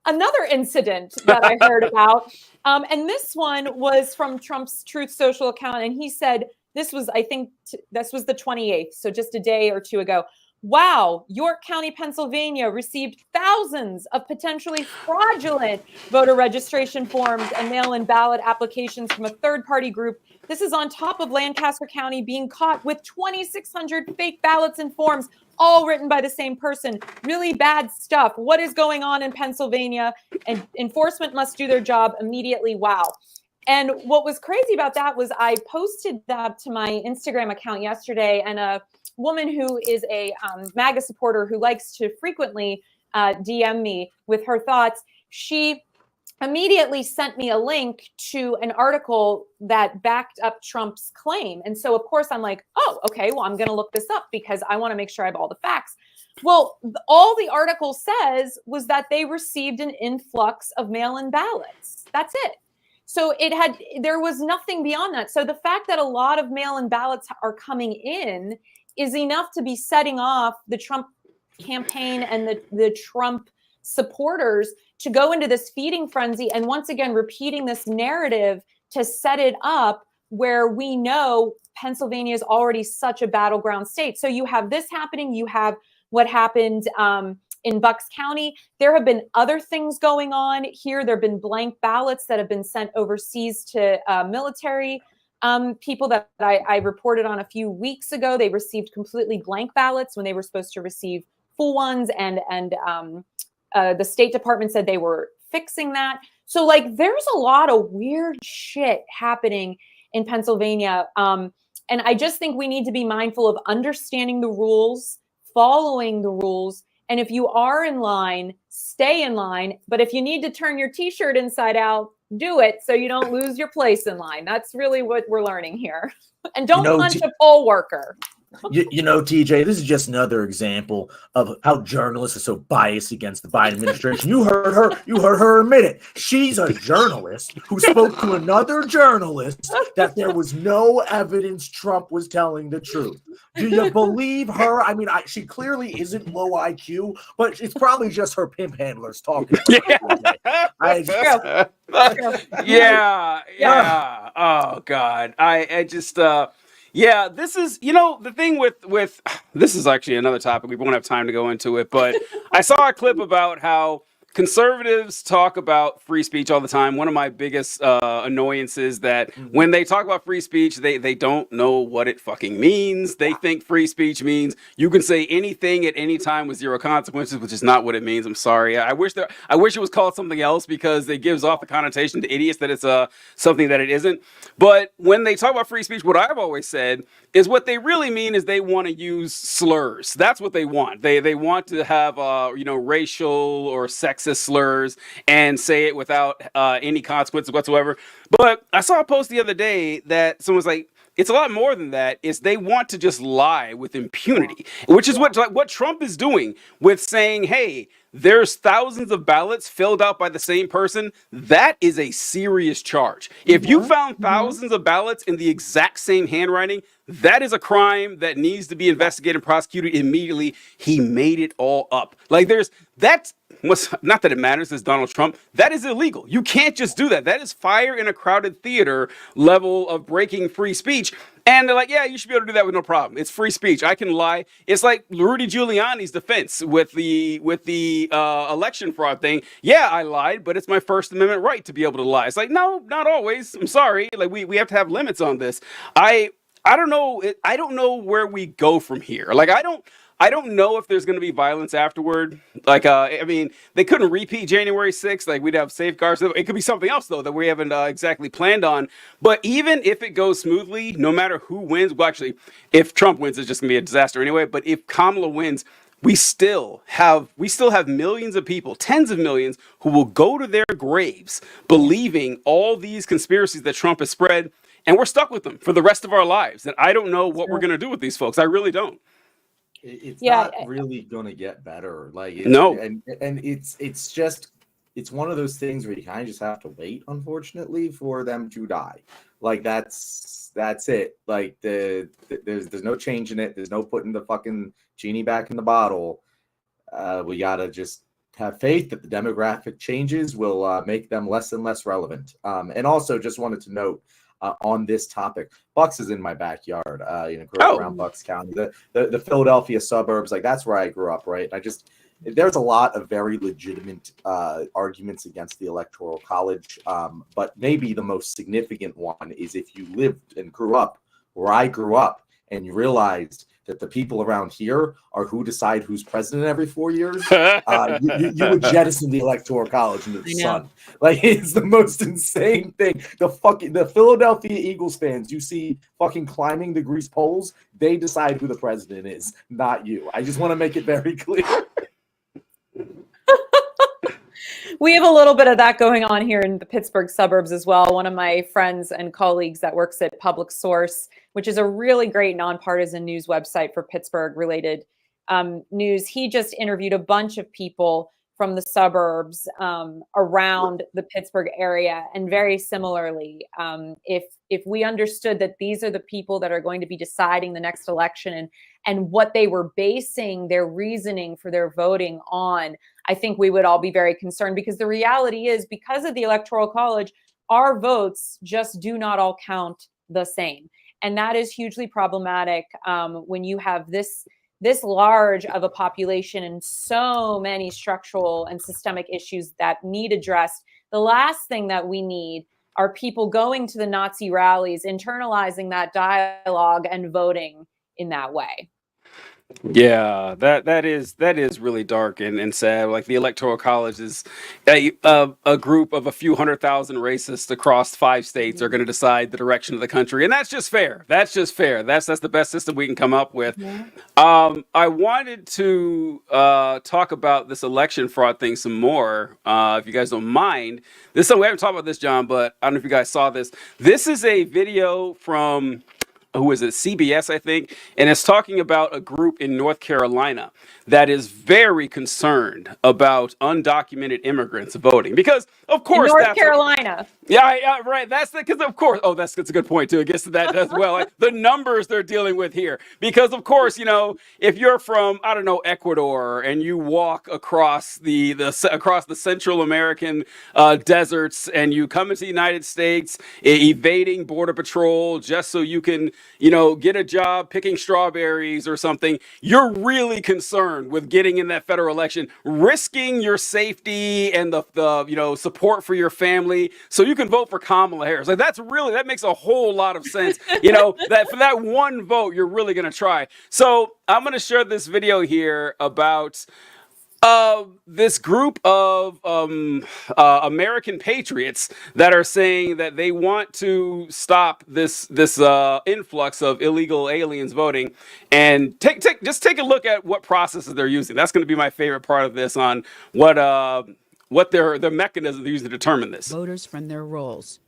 another incident that I heard about. And this one was from Trump's Truth Social account. And he said, this was, I think, this was the 28th, so just a day or 2 ago. Wow, York County, Pennsylvania received thousands of potentially fraudulent voter registration forms and mail-in ballot applications from a third-party group. This is on top of Lancaster County being caught with 2,600 fake ballots and forms, all written by the same person. Really bad stuff. What is going on in Pennsylvania? And enforcement must do their job immediately. Wow. And what was crazy about that was I posted that to my Instagram account yesterday, and a woman who is a MAGA supporter who likes to frequently DM me with her thoughts, she immediately sent me a link to an article that backed up Trump's claim. And so, of course, I'm like, oh, okay, well, I'm going to look this up because I want to make sure I have all the facts. Well, all the article says was that they received an influx of mail-in ballots. That's it. So there was nothing beyond that. So the fact that a lot of mail-in ballots are coming in is enough to be setting off the Trump campaign and the Trump supporters to go into this feeding frenzy and once again repeating this narrative to set it up where we know Pennsylvania is already such a battleground state. So you have this happening, you have what happened in Bucks County. There have been other things going on here. There have been blank ballots that have been sent overseas to military people that I reported on a few weeks ago. They received completely blank ballots when they were supposed to receive full ones, and the State Department said they were fixing that. So like, there's a lot of weird shit happening in Pennsylvania. And I just think we need to be mindful of understanding the rules, following the rules. And if you are in line, stay in line. But if you need to turn your t-shirt inside out, do it so you don't lose your place in line. That's really what we're learning here. And don't punch a poll worker. You know, TJ, this is just another example of how journalists are so biased against the Biden administration. You heard her admit it. She's a journalist who spoke to another journalist that there was no evidence Trump was telling the truth. Do you believe her? I mean, she clearly isn't low IQ, but it's probably just her pimp handlers talking. Yeah. Oh God. I just yeah, this is, you know, the thing with this is actually another topic. We won't have time to go into it, but I saw a clip about how conservatives talk about free speech all the time. One of my biggest annoyances that when they talk about free speech, they don't know what it fucking means. They think free speech means you can say anything at any time with zero consequences, which is not what it means. I'm sorry. I wish it was called something else because it gives off the connotation to idiots that it's something that it isn't. But when they talk about free speech, what I've always said is what they really mean is they want to use slurs. That's what they want. They want to have racial or sexist slurs and say it without any consequences whatsoever. But I saw a post the other day that someone's like, it's a lot more than that. It's they want to just lie with impunity, which is what Trump is doing with saying, hey, there's thousands of ballots filled out by the same person. That is a serious charge. If you found thousands of ballots in the exact same handwriting, that is a crime that needs to be investigated and prosecuted immediately. He made it all up. Like not that it matters, as Donald Trump, that is illegal. You can't just do that. That is fire in a crowded theater level of breaking free speech. And they're like, yeah, you should be able to do that with no problem. It's free speech. I can lie. It's like Rudy Giuliani's defense with the election fraud thing. Yeah, I lied, but it's my First Amendment right to be able to lie. It's like, no, not always. I'm sorry. Like we have to have limits on this. I don't know. I don't know where we go from here. Like I don't know if there's going to be violence afterward. Like, I mean, they couldn't repeat January 6th. Like, we'd have safeguards. It could be something else, though, that we haven't exactly planned on. But even if it goes smoothly, no matter who wins, well, actually, if Trump wins, it's just going to be a disaster anyway. But if Kamala wins, we still have millions of people, tens of millions, who will go to their graves believing all these conspiracies that Trump has spread. And we're stuck with them for the rest of our lives. And I don't know what we're going to do with these folks. I really don't. It's not really going to get better. Like no, and it's one of those things where you kind of just have to wait, unfortunately, for them to die. Like that's it. Like there's no changing it. There's no putting the fucking genie back in the bottle. We gotta just have faith that the demographic changes will make them less and less relevant. And also, just wanted to note. On this topic, Bucks is in my backyard. Grew up around Bucks County, the Philadelphia suburbs. Like that's where I grew up, right? There's a lot of very legitimate arguments against the Electoral College, but maybe the most significant one is if you lived and grew up where I grew up, and you realized that the people around here are who decide who's president every 4 years, you would jettison the Electoral College into the sun. Like it's the most insane thing. The Philadelphia Eagles fans you see fucking climbing the grease poles, they decide who the president is, not you. I just want to make it very clear. We have a little bit of that going on here in the Pittsburgh suburbs as well. One of my friends and colleagues that works at Public Source, which is a really great nonpartisan news website for Pittsburgh related news. He just interviewed a bunch of people from the suburbs around the Pittsburgh area. And very similarly, if we understood that these are the people that are going to be deciding the next election and what they were basing their reasoning for their voting on, I think we would all be very concerned, because the reality is, because of the Electoral College, our votes just do not all count the same. And that is hugely problematic when you have this large of a population and so many structural and systemic issues that need addressed. The last thing that we need are people going to the Nazi rallies, internalizing that dialogue, and voting in that way. Yeah, that is really dark and sad. Like, the Electoral College is a group of a few 100,000 racists across 5 states are going to decide the direction of the country, and that's just fair. That's the best system we can come up with. Yeah. I wanted to talk about this election fraud thing some more, if you guys don't mind. We haven't talked about this, John, but I don't know if you guys saw this. This is a video from, who is it, CBS, I think, and it's talking about a group in North Carolina that is very concerned about undocumented immigrants voting, because, of course, in North Carolina. Yeah, right. Because, of course, that's a good point too. It gets to that as well. Like, the numbers they're dealing with here, because, of course, if you're from, I don't know, Ecuador, and you walk across the Central American deserts, and you come into the United States, evading Border Patrol just so you can, get a job picking strawberries or something, you're really concerned with getting in that federal election, risking your safety and the support for your family so you can vote for Kamala Harris. Like, that makes a whole lot of sense. That for that one vote, you're really going to try. So I'm going to share this video here about this group of American patriots that are saying that they want to stop this influx of illegal aliens voting, and just take a look at what processes they're using. That's going to be my favorite part of this, on what their mechanism they're using to determine this. Voters from their rolls.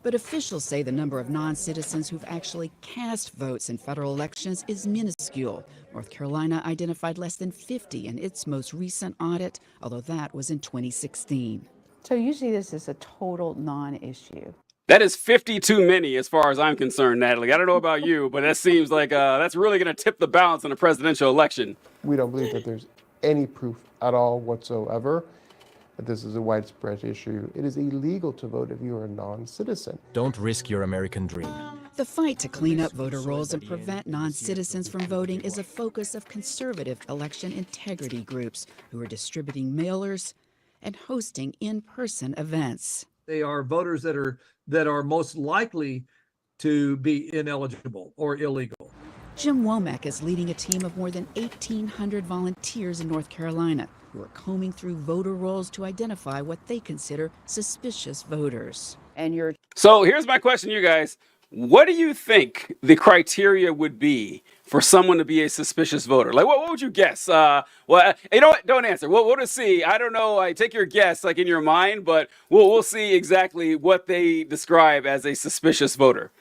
But officials say the number of non-citizens who've actually cast votes in federal elections is minuscule. North Carolina identified less than 50 in its most recent audit, although that was in 2016. So you see this as a total non-issue. That is 50 too many as far as I'm concerned, Natalie. I don't know about you, but that seems like that's really going to tip the balance in a presidential election. We don't believe that there's any proof at all whatsoever that this is a widespread issue. It is illegal to vote if you are a non-citizen. Don't risk your American dream. The fight to clean up voter rolls and prevent non-citizens from voting is a focus of conservative election integrity groups who are distributing mailers and hosting in-person events. They are voters that are most likely to be ineligible or illegal. Jim Womack is leading a team of more than 1,800 volunteers in North Carolina who are combing through voter rolls to identify what they consider suspicious voters. So here's my question to you guys. What do you think the criteria would be for someone to be a suspicious voter? Like, what would you guess? Well, you know what? Don't answer. We'll just see. I don't know. I take your guess, like, in your mind, but we'll see exactly what they describe as a suspicious voter.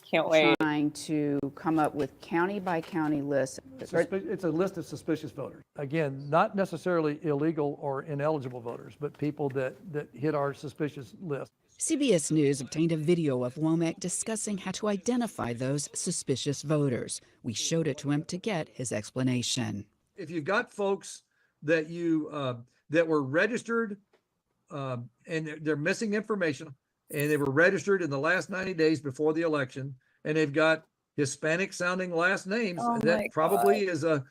Can't wait. Trying to come up with county by county lists. It's a list of suspicious voters. Again, not necessarily illegal or ineligible voters, but people that hit our suspicious list. CBS News obtained a video of Womack discussing how to identify those suspicious voters. We showed it to him to get his explanation. If you've got folks that that were registered and they're missing information, and they were registered in the last 90 days before the election, and they've got Hispanic sounding last names, that probably is a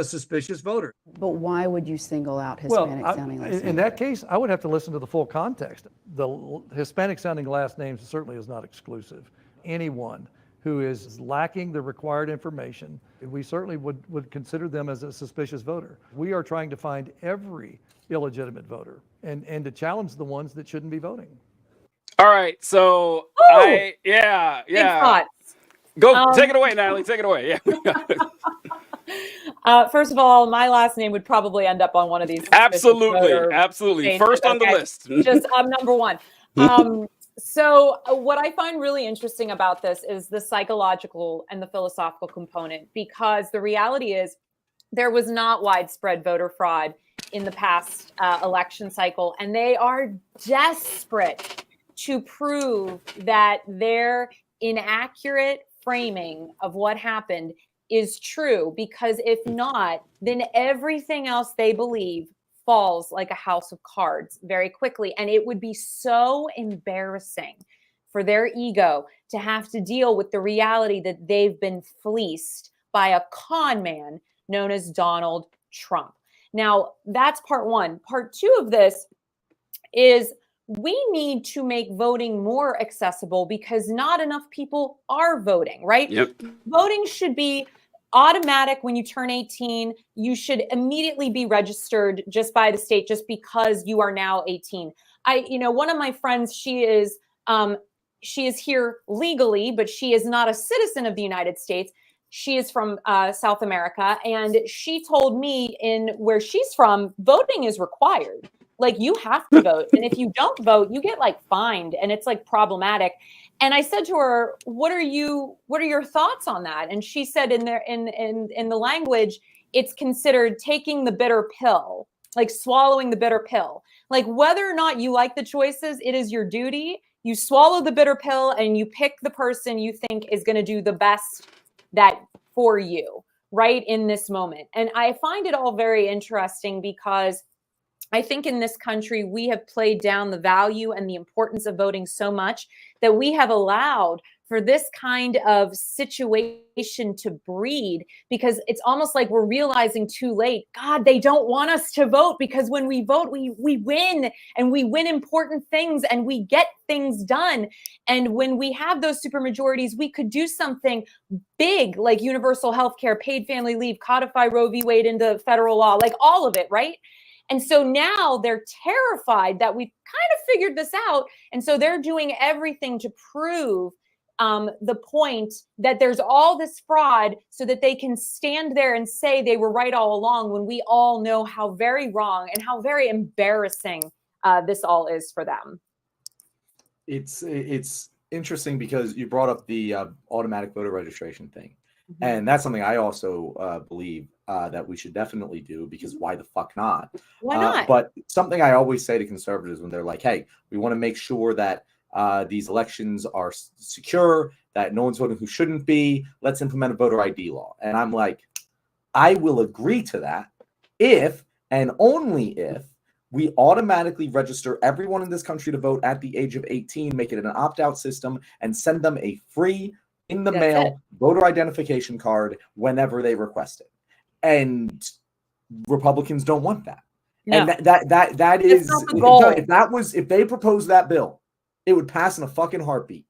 suspicious voter. But why would you single out Hispanic sounding last names? In that case, I would have to listen to the full context. The Hispanic sounding last names certainly is not exclusive. Anyone who is lacking the required information, we certainly would consider them as a suspicious voter. We are trying to find every illegitimate voter and to challenge the ones that shouldn't be voting. All right, so Big thoughts. Go, take it away, Natalie. Take it away. Yeah. First of all, my last name would probably end up on one of these. Absolutely. First on the list. Just number one. So what I find really interesting about this is the psychological and the philosophical component, because the reality is there was not widespread voter fraud in the past election cycle, and they are desperate to prove that their inaccurate framing of what happened is true, because if not, then everything else they believe falls like a house of cards very quickly. And it would be so embarrassing for their ego to have to deal with the reality that they've been fleeced by a con man known as Donald Trump. Now, that's part one. Part two of this is we need to make voting more accessible because not enough people are voting, right? Yep. Voting should be automatic when you turn 18. You should immediately be registered just by the state, just because you are now 18. One of my friends, she is here legally, but she is not a citizen of the United States. She is from South America, and she told me in where she's from, voting is required. Like, you have to vote, and if you don't vote, you get like fined, and it's like problematic. And I said to her, what are your thoughts on that? And she said in the language, it's considered taking the bitter pill, like swallowing the bitter pill. Like, whether or not you like the choices, it is your duty. You swallow the bitter pill and you pick the person you think is going to do the best that for you right in this moment. And I find it all very interesting because I think in this country, we have played down the value and the importance of voting so much that we have allowed for this kind of situation to breed, because it's almost like we're realizing too late, God, they don't want us to vote, because when we vote, we win, and we win important things and we get things done. And when we have those supermajorities, we could do something big like universal health care, paid family leave, codify Roe v. Wade into federal law, like all of it, right? And so now they're terrified that we've kind of figured this out. And so they're doing everything to prove the point that there's all this fraud so that they can stand there and say they were right all along, when we all know how very wrong and how very embarrassing this all is for them. It's interesting because you brought up the automatic voter registration thing. Mm-hmm. And that's something I also believe that we should definitely do, because why the fuck not? Why not? But something I always say to conservatives when they're like, hey, we want to make sure that these elections are secure, that no one's voting who shouldn't be, let's implement a voter ID law. And I'm like, I will agree to that if and only if we automatically register everyone in this country to vote at the age of 18, make it an opt-out system, and send them a free in-the-mail voter identification card whenever they request it. And Republicans don't want that. No. And that is the goal. If they proposed that bill, it would pass in a fucking heartbeat.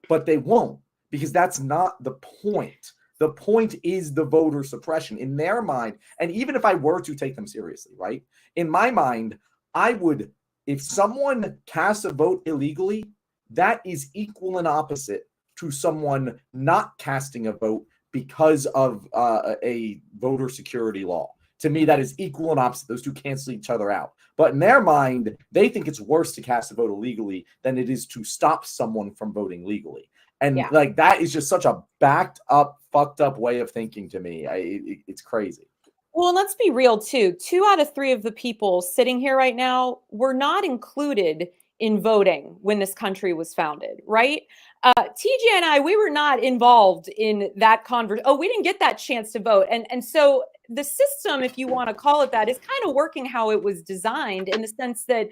But they won't, because that's not the point. The point is the voter suppression in their mind. And even if I were to take them seriously, right? In my mind, I would, if someone casts a vote illegally, that is equal and opposite to someone not casting a vote because of a voter security law. To me, that is equal and opposite. Those two cancel each other out. But in their mind, they think it's worse to cast a vote illegally than it is to stop someone from voting legally. And like, that is just such a backed up, fucked up way of thinking to me. It's crazy. Well, let's be real too. 2 out of 3 of the people sitting here right now were not included in voting when this country was founded, right? TJ and I, we were not involved in that conversation. Oh, we didn't get that chance to vote. And so the system, if you want to call it that, is kind of working how it was designed, in the sense that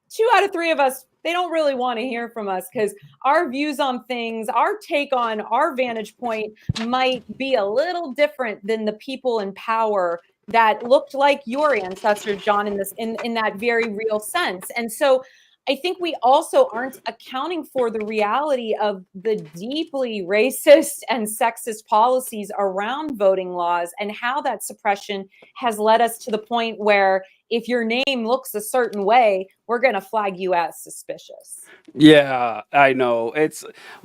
2 out of 3 of us, they don't really want to hear from us, because our views on things, our take on our vantage point might be a little different than the people in power that looked like your ancestors, John, in that very real sense. And so I think we also aren't accounting for the reality of the deeply racist and sexist policies around voting laws, and how that suppression has led us to the point where if your name looks a certain way, we're going to flag you as suspicious. Yeah, I know.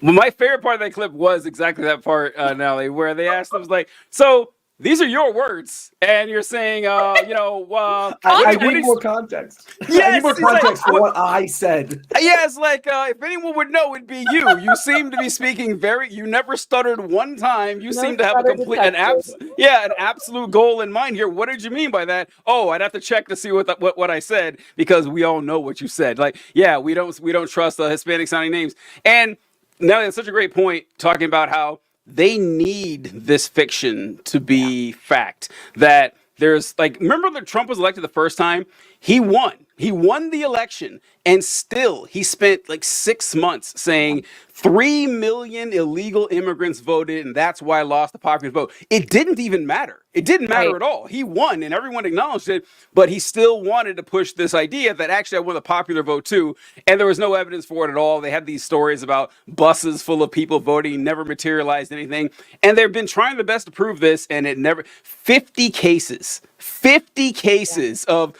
My favorite part of that clip was exactly that part, Nelly, where they asked them, like, so these are your words, and you're saying, I need more context. I need Yes, more he's like, context for what I said. yeah, it's like if anyone would know, it'd be you. You seem to be speaking you never stuttered one time. You seem to have an absolute goal in mind here. What did you mean by that? Oh, I'd have to check to see what I said, because we all know what you said. Like, yeah, we don't trust Hispanic sounding names. And now that's such a great point, talking about how they need this fiction to be fact. That there's like, remember that Trump was elected the first time? He won the election, and still he spent like 6 months saying 3 million illegal immigrants voted, and that's why I lost the popular vote. It didn't even matter. It didn't matter at all. He won, and everyone acknowledged it, but he still wanted to push this idea that actually I won the popular vote too, and there was no evidence for it at all. They had these stories about buses full of people voting, never materialized anything, and they've been trying their best to prove this, and it never. 50 cases of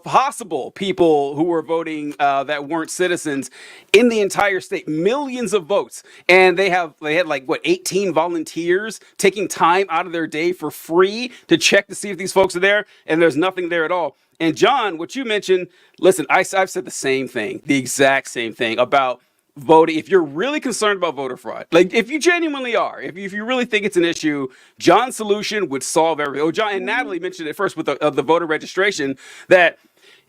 possible people who were voting that weren't citizens in the entire state, millions of votes, and they had like 18 volunteers taking time out of their day for free to check to see if these folks are there, and there's nothing there at all. And John, what you mentioned, listen, I've said the same thing, the exact same thing about voting. If you're really concerned about voter fraud, like if you genuinely are, if you really think it's an issue, John's solution would solve everything. Oh, John and Natalie mentioned it first with the voter registration, that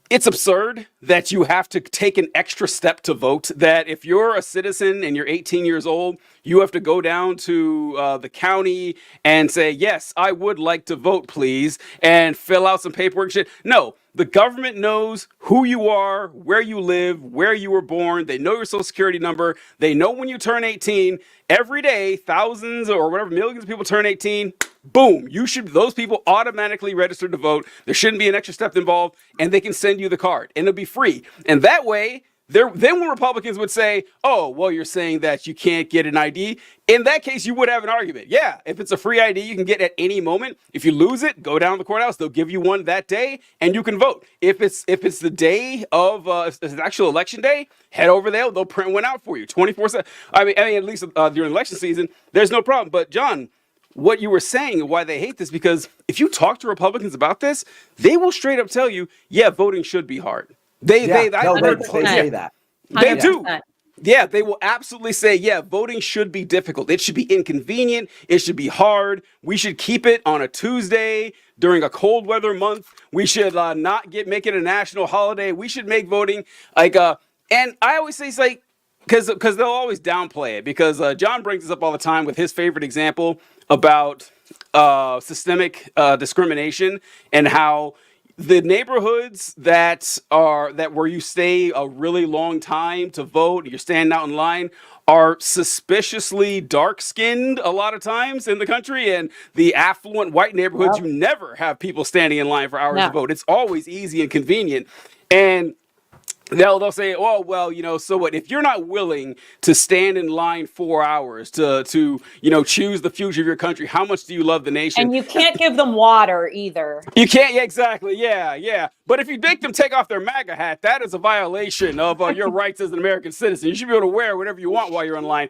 it's absurd that you have to take an extra step to vote, that if you're a citizen and you're 18 years old, you have to go down to the county and say, yes, I would like to vote, please, and fill out some paperwork shit. No, the government knows who you are, where you live, where you were born. They know your social security number. They know when you turn 18. Every day, thousands or whatever, millions of people turn 18. Boom, those people automatically register to vote. There shouldn't be an extra step involved, and they can send you the card, and it'll be free. And that way, then when Republicans would say, oh, well, you're saying that you can't get an ID, in that case, you would have an argument. Yeah, if it's a free ID you can get at any moment, if you lose it, go down to the courthouse. They'll give you one that day, and you can vote. If it's the day of if it's an actual election day, head over there. They'll print one out for you 24/7. I mean, at least during election season, there's no problem. But John, what you were saying and why they hate this, because if you talk to Republicans about this, they will straight up tell you, yeah, voting should be hard. They say that. They do. Yeah, they will absolutely say, yeah, voting should be difficult. It should be inconvenient. It should be hard. We should keep it on a Tuesday during a cold weather month. We should not make it a national holiday. We should make voting like and I always say, it's like, because they'll always downplay it, because John brings this up all the time with his favorite example about systemic discrimination, and how the neighborhoods that where you stay a really long time to vote, you're standing out in line, are suspiciously dark-skinned a lot of times in the country, and the affluent white neighborhoods, you never have people standing in line for hours to vote. It's always easy and convenient. And they'll say, oh, well, so what? If you're not willing to stand in line 4 hours to choose the future of your country, how much do you love the nation? And you can't give them water either. You can't, yeah, exactly, yeah. But if you make them take off their MAGA hat, that is a violation of your rights as an American citizen. You should be able to wear whatever you want while you're in line.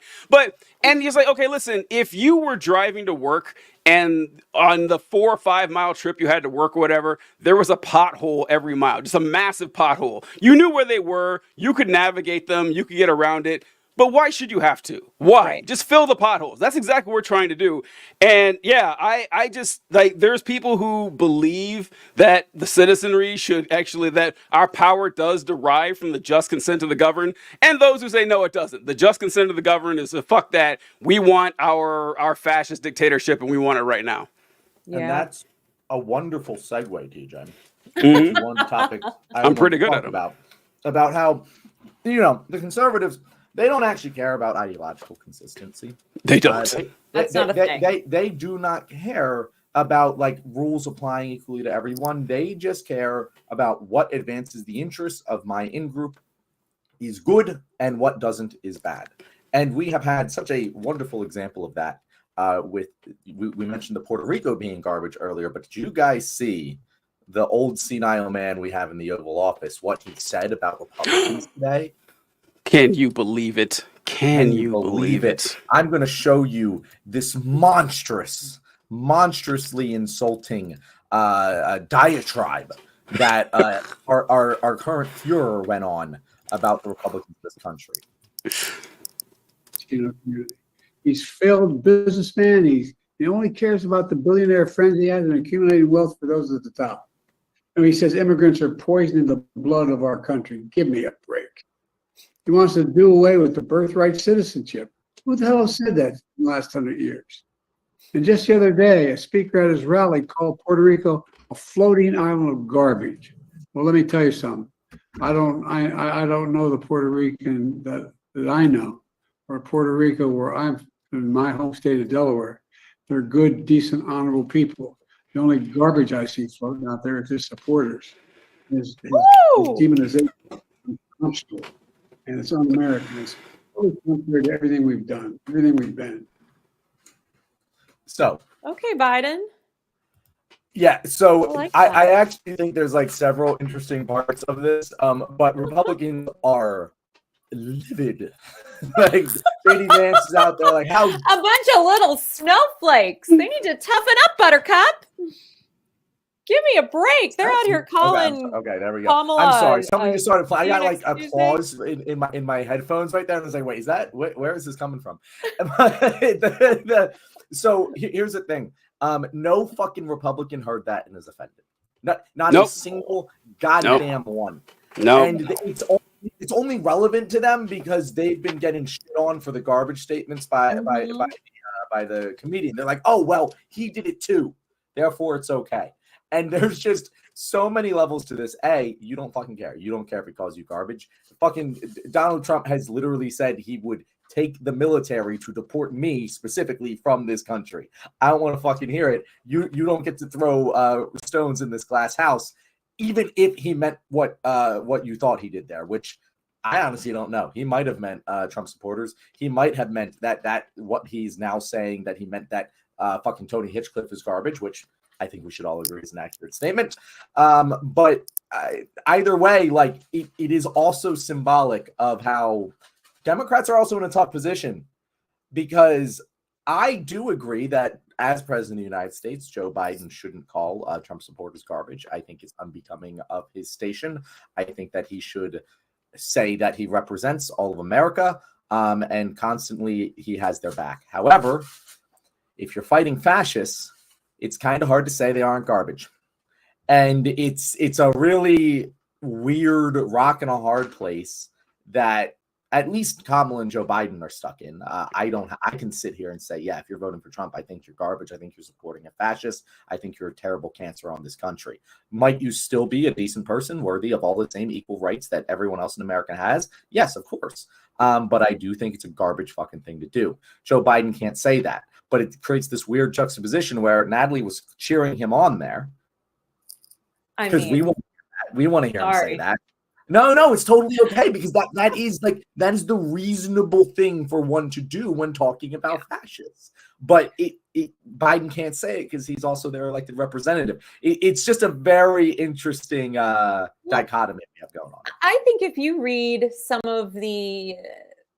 And he's like, okay, listen, if you were driving to work and on the 4 or 5 mile trip you had to work or whatever, there was a pothole every mile, just a massive pothole. You knew where they were. You could navigate them. You could get around it. But why should you have to? Why? Right. Just fill the potholes. That's exactly what we're trying to do. And yeah, I just, like, there's people who believe that the citizenry should actually, that our power does derive from the just consent of the governed, and those who say no, it doesn't. The just consent of the governed is fuck that. We want our fascist dictatorship, and we want it right now. Yeah. And that's a wonderful segue, TJ. Mm-hmm. One topic I'm pretty good at about how, the conservatives, they don't actually care about ideological consistency. They don't. That's not a thing. They do not care about like rules applying equally to everyone. They just care about what advances the interests of my in-group is good and what doesn't is bad. And we have had such a wonderful example of that we mentioned the Puerto Rico being garbage earlier, but did you guys see the old senile man we have in the Oval Office, what he said about Republicans today? Can you believe it? Can you believe it? I'm going to show you this monstrous monstrously insulting diatribe that our current Führer went on about the Republicans of this country. He's failed businessman. He only cares about the billionaire friends he has and accumulating wealth for those at the top. And he says immigrants are poisoning the blood of our country. Give me a break. He wants to do away with the birthright citizenship. Who the hell has said that in the last 100 years? And just the other day, a speaker at his rally called Puerto Rico a floating island of garbage. Well, let me tell you something. I don't know the Puerto Rican that I know, or Puerto Rico where I'm in my home state of Delaware. They're good, decent, honorable people. The only garbage I see floating out there is his supporters. His demonization, and it's un-American. It's totally contrary to everything we've done, everything we've been. So Okay, Biden. yeah, so like I actually think there's like several interesting parts of this, but Republicans are livid. Like JD Vance is out there like, how A bunch of little snowflakes. They need to toughen up, Buttercup. Give me a break. They're out here calling. Okay, there we go. Kamala, I'm sorry. Somebody just started playing. I got like excuse me? applause in my headphones right there. And I was like, wait, is that where is this coming from? So here's the thing. No fucking Republican heard that and is offended. Not Nope. a single goddamn one. No. And it's only relevant to them because they've been getting shit on for the garbage statements by the comedian. They're like, oh well, he did it too, therefore it's okay. And there's just so many levels to this. A, you don't fucking care. You don't care if he calls you garbage. Fucking Donald Trump has literally said he would take the military to deport me specifically from this country. I don't want to fucking hear it. You don't get to throw stones in this glass house, even if he meant what you thought he did there, which I honestly don't know. He might have meant Trump supporters. He might have meant that what he's now saying that he meant that fucking Tony Hinchcliffe is garbage, which I think we should all agree is an accurate statement. But either way, like it is also symbolic of how Democrats are also in a tough position, because I do agree that as president of the United States, Joe Biden shouldn't call Trump supporters garbage. I think it's unbecoming of his station. I think that he should say that he represents all of America, and constantly he has their back. However, if you're fighting fascists, it's kind of hard to say they aren't garbage. And it's a really weird rock and a hard place that at least Kamala and Joe Biden are stuck in. I can sit here and say, yeah, if you're voting for Trump, I think you're garbage. I think you're supporting a fascist. I think you're a terrible cancer on this country. Might you still be a decent person worthy of all the same equal rights that everyone else in America has? Yes, of course. But I do think it's a garbage fucking thing to do. Joe Biden can't say that, but it creates this weird juxtaposition where Natalie was cheering him on there. Because we want to hear him say that. No, it's totally okay, because that is the reasonable thing for one to do when talking about fascists. But Biden can't say it because he's also their elected representative. It's just a very interesting dichotomy we have going on. I think if you read some of the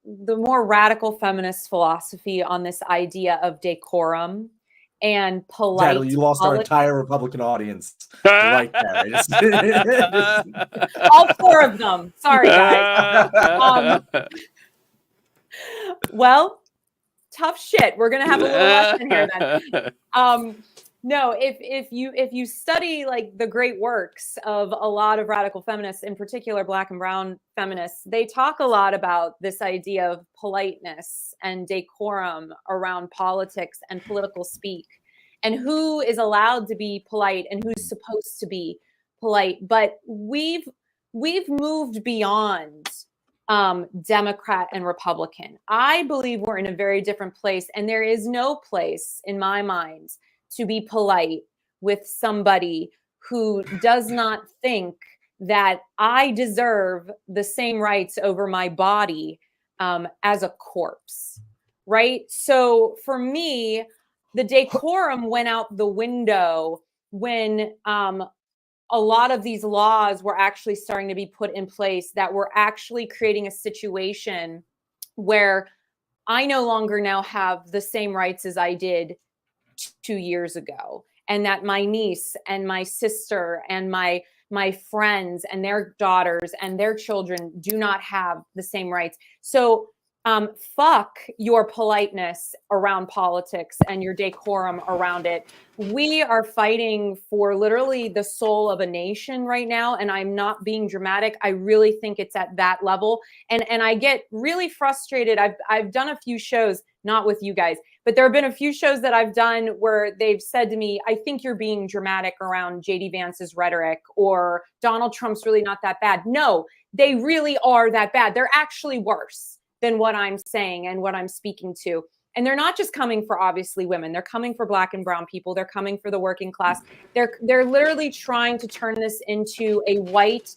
more radical feminist philosophy on this idea of decorum and polite. Natalie, you lost our entire Republican audience right there. All four of them. Sorry, guys. Well, tough shit. We're gonna have a little lesson here then. No, if you study like the great works of a lot of radical feminists, in particular Black and brown feminists, they talk a lot about this idea of politeness and decorum around politics and political speak, and who is allowed to be polite and who's supposed to be polite. But we've moved beyond Democrat and Republican. I believe we're in a very different place, and there is no place in my mind to be polite with somebody who does not think that I deserve the same rights over my body as a corpse, right? So for me, the decorum went out the window when a lot of these laws were actually starting to be put in place that were actually creating a situation where I no longer now have the same rights as I did 2 years ago, and that my niece and my sister and my friends and their daughters and their children do not have the same rights. So fuck your politeness around politics and your decorum around it. We are fighting for literally the soul of a nation right now. And I'm not being dramatic. I really think it's at that level. And I get really frustrated. I've done a few shows, not with you guys, but there have been a few shows that I've done where they've said to me, I think you're being dramatic around JD Vance's rhetoric, or Donald Trump's really not that bad. No, they really are that bad. They're actually worse than what I'm saying and what I'm speaking to. And they're not just coming for, obviously, women. They're coming for Black and brown people. They're coming for the working class. They're literally trying to turn this into a white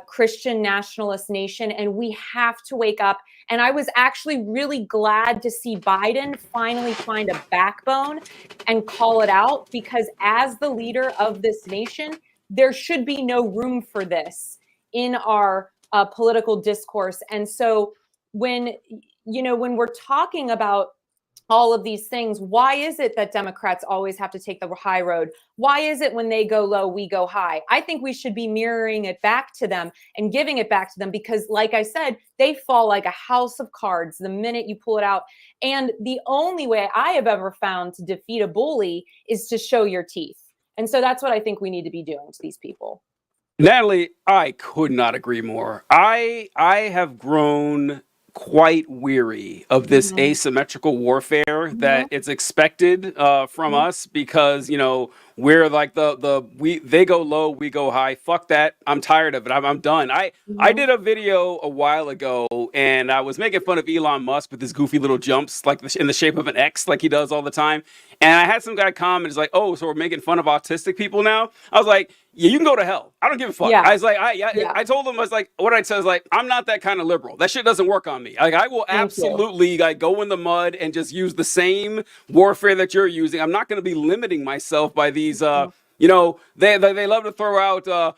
Christian nationalist nation. And we have to wake up. And I was actually really glad to see Biden finally find a backbone and call it out, because as the leader of this nation, there should be no room for this in our political discourse. And so when we're talking about all of these things, why is it that Democrats always have to take the high road? Why is it when they go low, we go high? I think we should be mirroring it back to them and giving it back to them, because like I said, they fall like a house of cards the minute you pull it out. And the only way I have ever found to defeat a bully is to show your teeth. And so that's what I think we need to be doing to these people. Natalie, I could not agree more. I have grown quite weary of this asymmetrical warfare that it's expected from us, because we're like they go low, we go high. Fuck that. I'm tired of it. I'm done. I did a video a while ago, and I was making fun of Elon Musk with his goofy little jumps, like in the shape of an X, like he does all the time. And I had some guy comment, it's like, oh, so we're making fun of autistic people now? I was like, yeah, you can go to hell. I don't give a fuck. Yeah. I was like, I told him, I was like, what I said was like, I'm not that kind of liberal. That shit doesn't work on me. Like, I will absolutely go in the mud and just use the same warfare that you're using. I'm not going to be limiting myself by these, they love to throw out,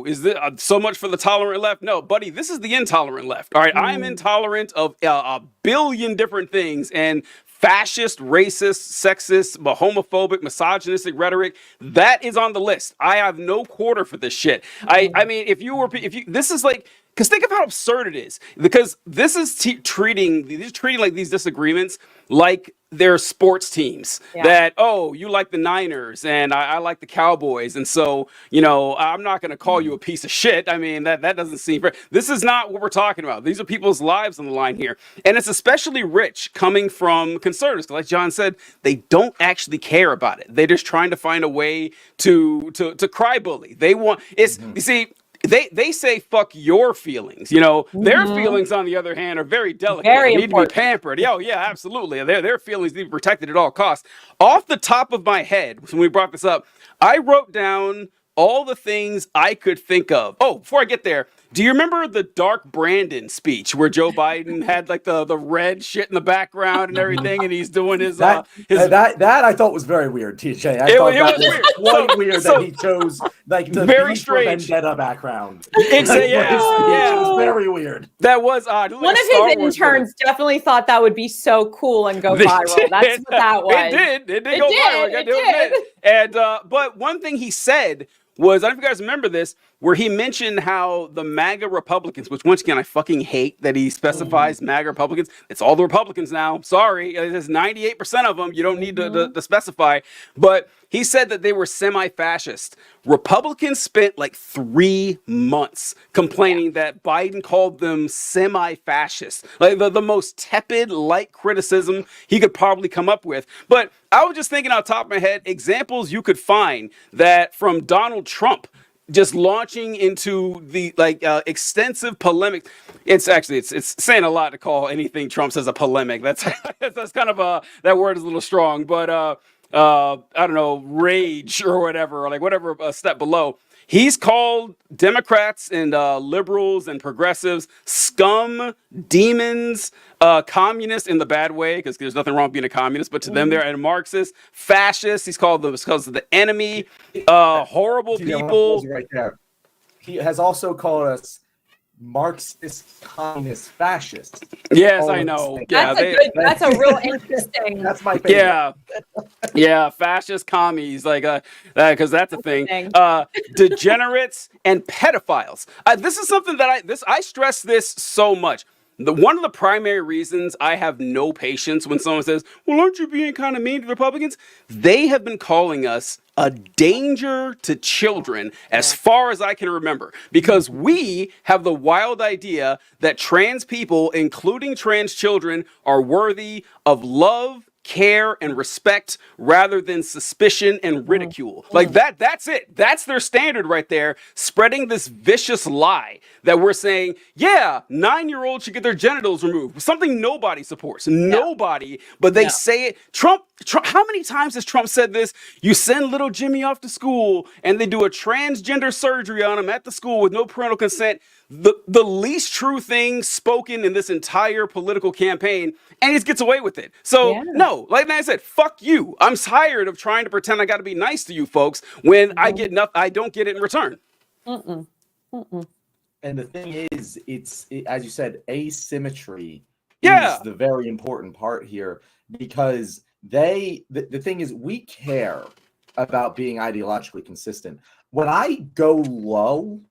is this so much for the tolerant left? No, buddy, this is the intolerant left. All right. I'm intolerant of a billion different things, and fascist, racist, sexist, homophobic, misogynistic rhetoric, that is on the list. I have no quarter for this shit. I mean, this is like, because think of how absurd it is, because this is treating like these disagreements like they're sports teams. That, you like the Niners and I like the Cowboys, and so I'm not going to call you a piece of shit. I mean, that doesn't seem fair. This is not what we're talking about. These are people's lives on the line here, and it's especially rich coming from conservatives. Like John said, they don't actually care about it. They're just trying to find a way to cry bully. They want you see. They say fuck your feelings. Their feelings, on the other hand, are very delicate. They need to be pampered. Yeah, absolutely. Their feelings need to be protected at all costs. Off the top of my head, when we brought this up, I wrote down all the things I could think of. Oh, before I get there, do you remember the Dark Brandon speech where Joe Biden had like the red shit in the background and everything, and he's doing his that I thought was very weird, TJ. I thought that was quite weird that he chose like the very strange vendetta background. It was very weird. That was odd. One of his interns definitely thought that would be so cool and go viral. That's what that was. It did go viral. It did. And but one thing he said was, I don't know if you guys remember this, where he mentioned how the MAGA Republicans, which once again, I fucking hate that he specifies MAGA Republicans. It's all the Republicans now. Sorry. There's 98% of them. You don't need to specify. But he said that they were semi-fascist. Republicans spent like 3 months complaining that Biden called them semi-fascist. Like the most tepid, light criticism he could probably come up with. But I was just thinking on top of my head, examples you could find that from Donald Trump just launching into the extensive polemic. It's saying a lot to call anything Trump says a polemic. That's kind of that word is a little strong, but I don't know, rage or whatever, or like whatever a step below. He's called Democrats and liberals and progressives scum, demons, communists in the bad way, because there's nothing wrong with being a communist, but to them they're Marxist, fascist. He's called them because of the enemy, horrible people. Right there. He has also called us Marxist, communist, fascist. Yes, all I in the know. same. Yeah, That's a real interesting. That's my favorite. Yeah, fascist commies, like because that's a thing. thing. Degenerates and pedophiles. This is something that I stress this so much. One of the primary reasons I have no patience when someone says, "Well, aren't you being kind of mean to Republicans?" They have been calling us a danger to children as far as I can remember, because we have the wild idea that trans people, including trans children, are worthy of love, care, and respect rather than suspicion and ridicule. Like that's it. That's their standard right there, spreading this vicious lie that we're saying, yeah, 9-year-olds should get their genitals removed. Something nobody supports. Nobody, but they say it. Trump, how many times has Trump said this? You send little Jimmy off to school and they do a transgender surgery on him at the school with no parental consent. The least true thing spoken in this entire political campaign, and he just gets away with it. So no, like I said, fuck you. I'm tired of trying to pretend I got to be nice to you folks when I get nothing. I don't get it in return. Mm-mm. Mm-mm. And the thing is, it's as you said, asymmetry is the very important part here, because the thing is, we care about being ideologically consistent. When I go low,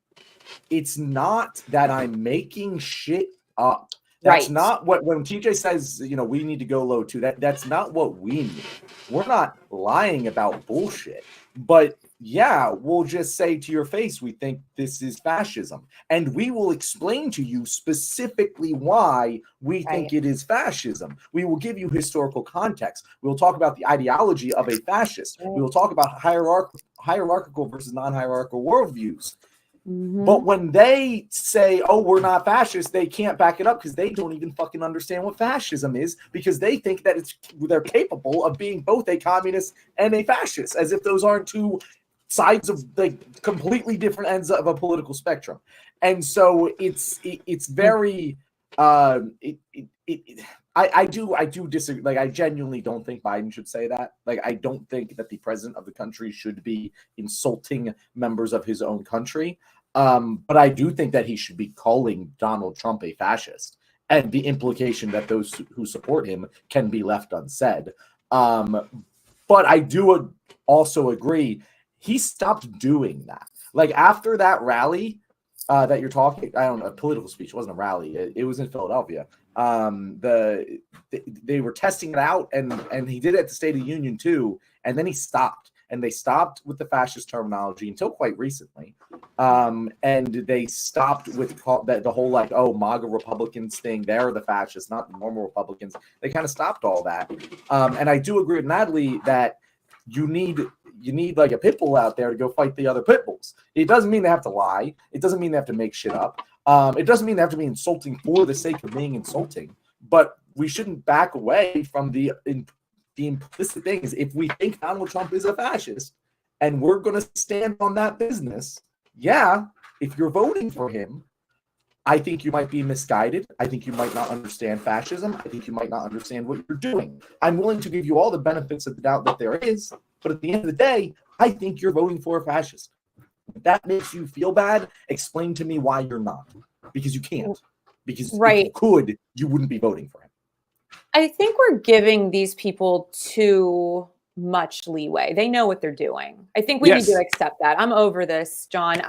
it's not that I'm making shit up. That's not what, when TJ says, we need to go low too, that's not what we mean. We're not lying about bullshit. But yeah, we'll just say to your face, we think this is fascism. And we will explain to you specifically why we think it is fascism. We will give you historical context. We'll talk about the ideology of a fascist. We will talk about hierarchical versus non-hierarchical worldviews. But when they say, oh, we're not fascist, they can't back it up because they don't even fucking understand what fascism is, because they think that they're capable of being both a communist and a fascist, as if those aren't two sides of like completely different ends of a political spectrum. And so it's very I do disagree. Like, I genuinely don't think Biden should say that. Like, I don't think that the president of the country should be insulting members of his own country. But I do think that he should be calling Donald Trump a fascist, and the implication that those who support him can be left unsaid. But I do also agree he stopped doing that. Like, after that rally that you're talking, I don't know, a political speech, it wasn't a rally. It was in Philadelphia. They were testing it out, and he did it at the State of the Union too, and then he stopped. And they stopped with the fascist terminology until quite recently. And they stopped with the whole, like, oh, MAGA Republicans thing. They're the fascists, not the normal Republicans. They kind of stopped all that. And I do agree with Natalie that you need like a pit bull out there to go fight the other pit bulls. It doesn't mean they have to lie. It doesn't mean they have to make shit up. It doesn't mean they have to be insulting for the sake of being insulting. But we shouldn't back away from the implicit thing is, if we think Donald Trump is a fascist and we're going to stand on that business, if you're voting for him, I think you might be misguided. I think you might not understand fascism. I think you might not understand what you're doing. I'm willing to give you all the benefits of the doubt that there is, but at the end of the day, I think you're voting for a fascist. If that makes you feel bad, explain to me why you're not, because you can't. Because if you could, you wouldn't be voting for him. I think we're giving these people too much leeway. They know what they're doing. I think we need to accept that. I'm over this, John.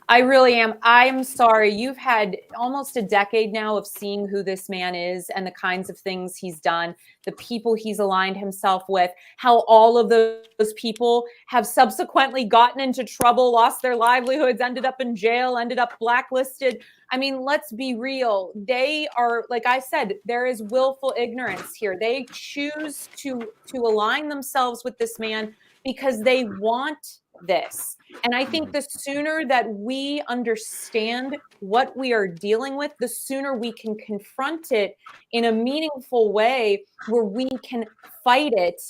I really am. I'm sorry. You've had almost a decade now of seeing who this man is and the kinds of things he's done, the people he's aligned himself with, how all of those people have subsequently gotten into trouble, lost their livelihoods, ended up in jail, ended up blacklisted. I mean, let's be real. They are, like I said, there is willful ignorance here. They choose to align themselves with this man because they want this. And I think the sooner that we understand what we are dealing with, the sooner we can confront it in a meaningful way where we can fight it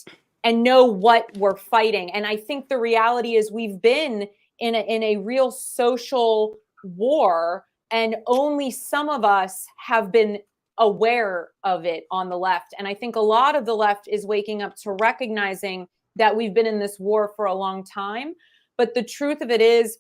and know what we're fighting. And I think the reality is we've been in a real social war, and only some of us have been aware of it on the left. And I think a lot of the left is waking up to recognizing that we've been in this war for a long time. But the truth of it is,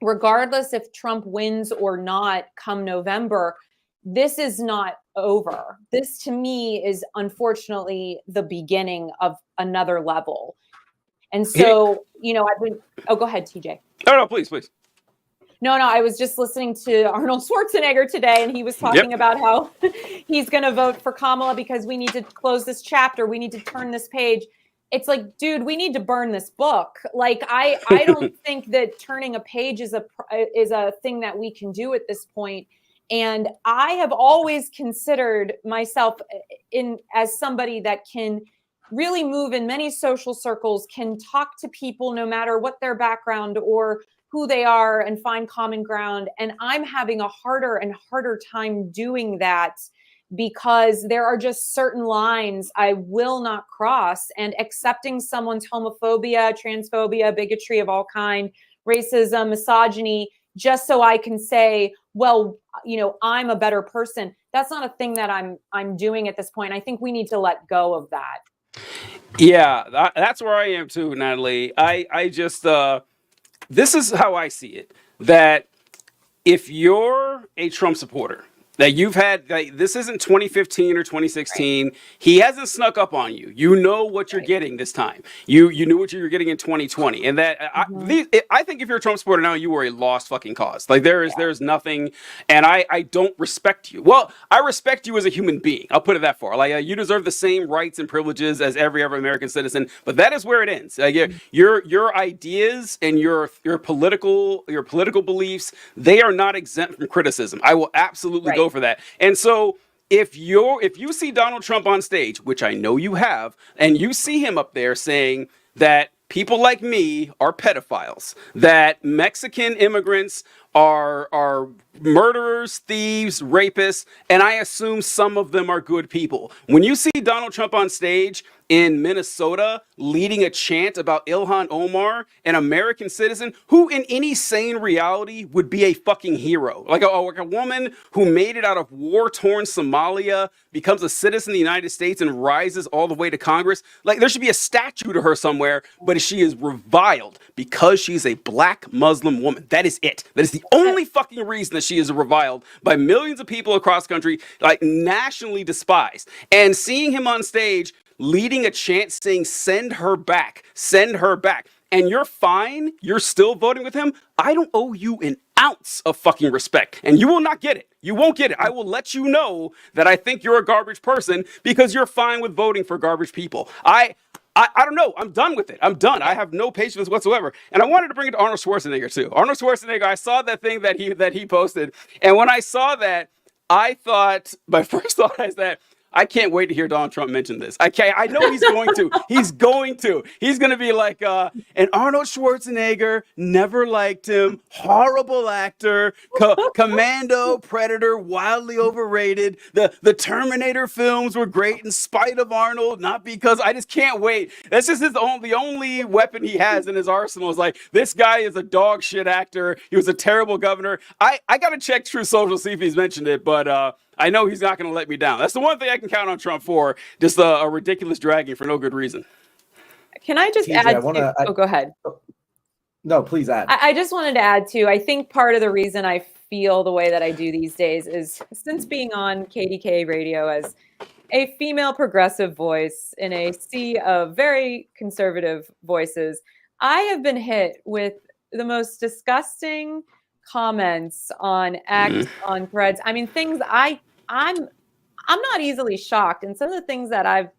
regardless if Trump wins or not come November, this is not over. This to me is unfortunately the beginning of another level. And so, you know, go ahead, TJ. No, please. No, I was just listening to Arnold Schwarzenegger today, and he was talking about how he's going to vote for Kamala because we need to close this chapter. We need to turn this page. It's like, dude, we need to burn this book. Like, I don't think that turning a page is a thing that we can do at this point. And I have always considered myself as somebody that can really move in many social circles, can talk to people no matter what their background or who they are and find common ground. And I'm having a harder and harder time doing that because there are just certain lines I will not cross, and accepting someone's homophobia, transphobia, bigotry of all kind, racism, misogyny, just so I can say, well, you know, I'm a better person. That's not a thing that I'm doing at this point. I think we need to let go of that. Yeah, that's where I am too, Natalie. I just, this is how I see it, that if you're a Trump supporter, that you've had, this isn't 2015 or 2016. Right. He hasn't snuck up on you. You know what you're getting this time. You knew what you were getting in 2020. And that I think if you're a Trump supporter now, you are a lost fucking cause. Like there's nothing, and I don't respect you. Well, I respect you as a human being. I'll put it that far. Like you deserve the same rights and privileges as every other American citizen. But that is where it ends. Like your ideas and your political beliefs, they are not exempt from criticism. I will absolutely go for that. And so if you see Donald Trump on stage, which I know you have, and you see him up there saying that people like me are pedophiles, that Mexican immigrants are murderers, thieves, rapists, and I assume some of them are good people. When you see Donald Trump on stage in Minnesota leading a chant about Ilhan Omar, an American citizen who in any sane reality would be a fucking hero. Like a woman who made it out of war-torn Somalia, becomes a citizen of the United States and rises all the way to Congress. Like there should be a statue to her somewhere, but she is reviled because she's a black Muslim woman. That is it. That is the only fucking reason that she is reviled by millions of people across the country, like nationally despised. And seeing him on stage leading a chant saying, send her back, and you're fine, you're still voting with him, I don't owe you an ounce of fucking respect. And you will not get it. You won't get it. I will let you know that I think you're a garbage person because you're fine with voting for garbage people. I don't know. I'm done with it. I'm done. I have no patience whatsoever. And I wanted to bring it to Arnold Schwarzenegger too. Arnold Schwarzenegger, I saw that thing that he posted. And when I saw that, I thought, my first thought is that I can't wait to hear Donald Trump mention this. I know he's going to. He's going to. He's going to be like, and Arnold Schwarzenegger, never liked him, horrible actor, Commando, Predator, wildly overrated. The Terminator films were great in spite of Arnold, not because. I just can't wait. That's just the only weapon he has in his arsenal is like, this guy is a dog shit actor. He was a terrible governor. I got to check Truth Social, see if he's mentioned it, but I know he's not going to let me down. That's the one thing I can count on Trump for, just a ridiculous dragging for no good reason. Can I just add? Go ahead. No, please add. I just wanted to add too. I think part of the reason I feel the way that I do these days is since being on KDKA radio as a female progressive voice in a sea of very conservative voices, I have been hit with the most disgusting comments on X, on Threads. I mean, things I'm not easily shocked, and some of the things that I've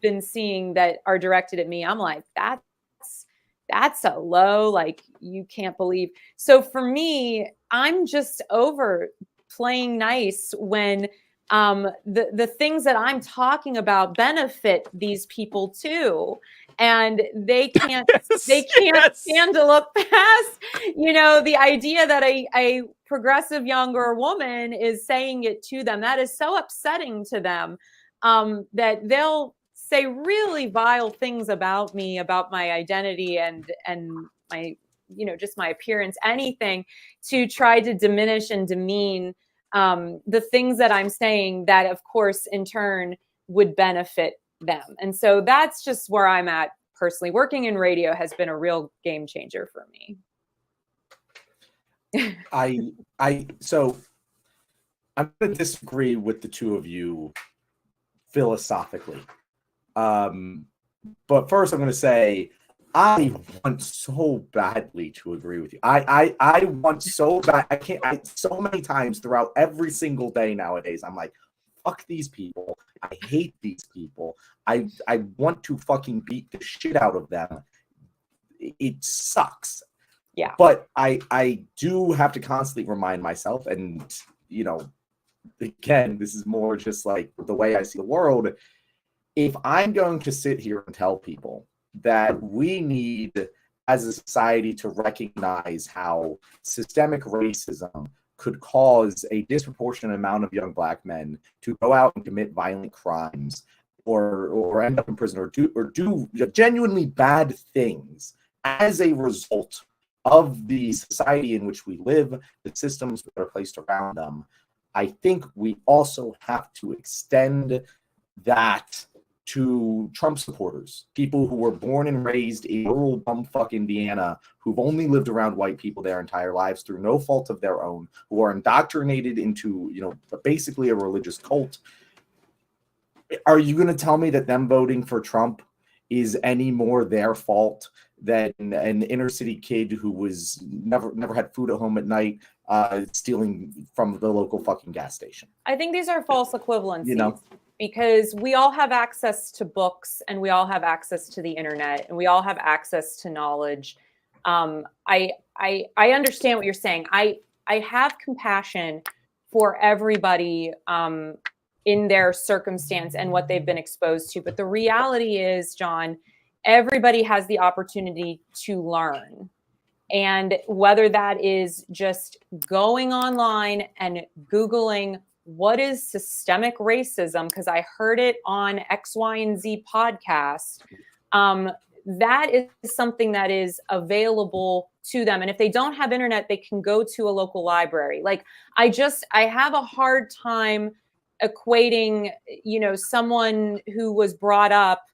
been seeing that are directed at me, I'm like, that's a low, like you can't believe. So for me, I'm just over playing nice when the things that I'm talking about benefit these people too. And they can't stand to look past, the idea that a progressive younger woman is saying it to them. That is so upsetting to them that they'll say really vile things about me, about my identity and my, just my appearance, anything to try to diminish and demean the things that I'm saying that, of course, in turn would benefit them. And so that's just where I'm at personally. Working in radio has been a real game changer for me. So I'm going to disagree with the two of you philosophically. But first, I'm going to say I want so badly to agree with you. I want so bad. So many times throughout every single day nowadays, I'm like, fuck these people. I hate these people. I want to fucking beat the shit out of them. It sucks. Yeah. But I do have to constantly remind myself, and again, this is more just like the way I see the world. If I'm going to sit here and tell people that we need, as a society, to recognize how systemic racism could cause a disproportionate amount of young Black men to go out and commit violent crimes or end up in prison or do genuinely bad things as a result of the society in which we live, the systems that are placed around them, I think we also have to extend that to Trump supporters, people who were born and raised in rural bumfuck Indiana, who've only lived around white people their entire lives through no fault of their own, who are indoctrinated into, basically a religious cult. Are you going to tell me that them voting for Trump is any more their fault than an inner city kid who was never had food at home at night, stealing from the local fucking gas station? I think these are false equivalencies. Because we all have access to books and we all have access to the internet and we all have access to knowledge. I understand what you're saying. I have compassion for everybody in their circumstance and what they've been exposed to. But the reality is, John, everybody has the opportunity to learn. And whether that is just going online and Googling what is systemic racism, because I heard it on X, Y, and Z podcast, that is something that is available to them. And if they don't have internet, they can go to a local library. Like, I have a hard time equating, someone who was brought up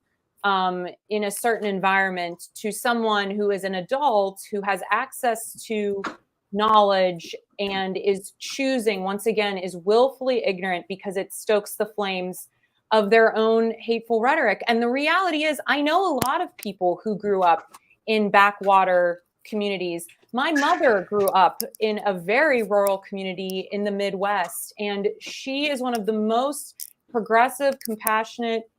in a certain environment to someone who is an adult who has access to knowledge and is choosing, once again, is willfully ignorant because it stokes the flames of their own hateful rhetoric. And the reality is, I know a lot of people who grew up in backwater communities. My mother grew up in a very rural community in the Midwest, and she is one of the most progressive, compassionate,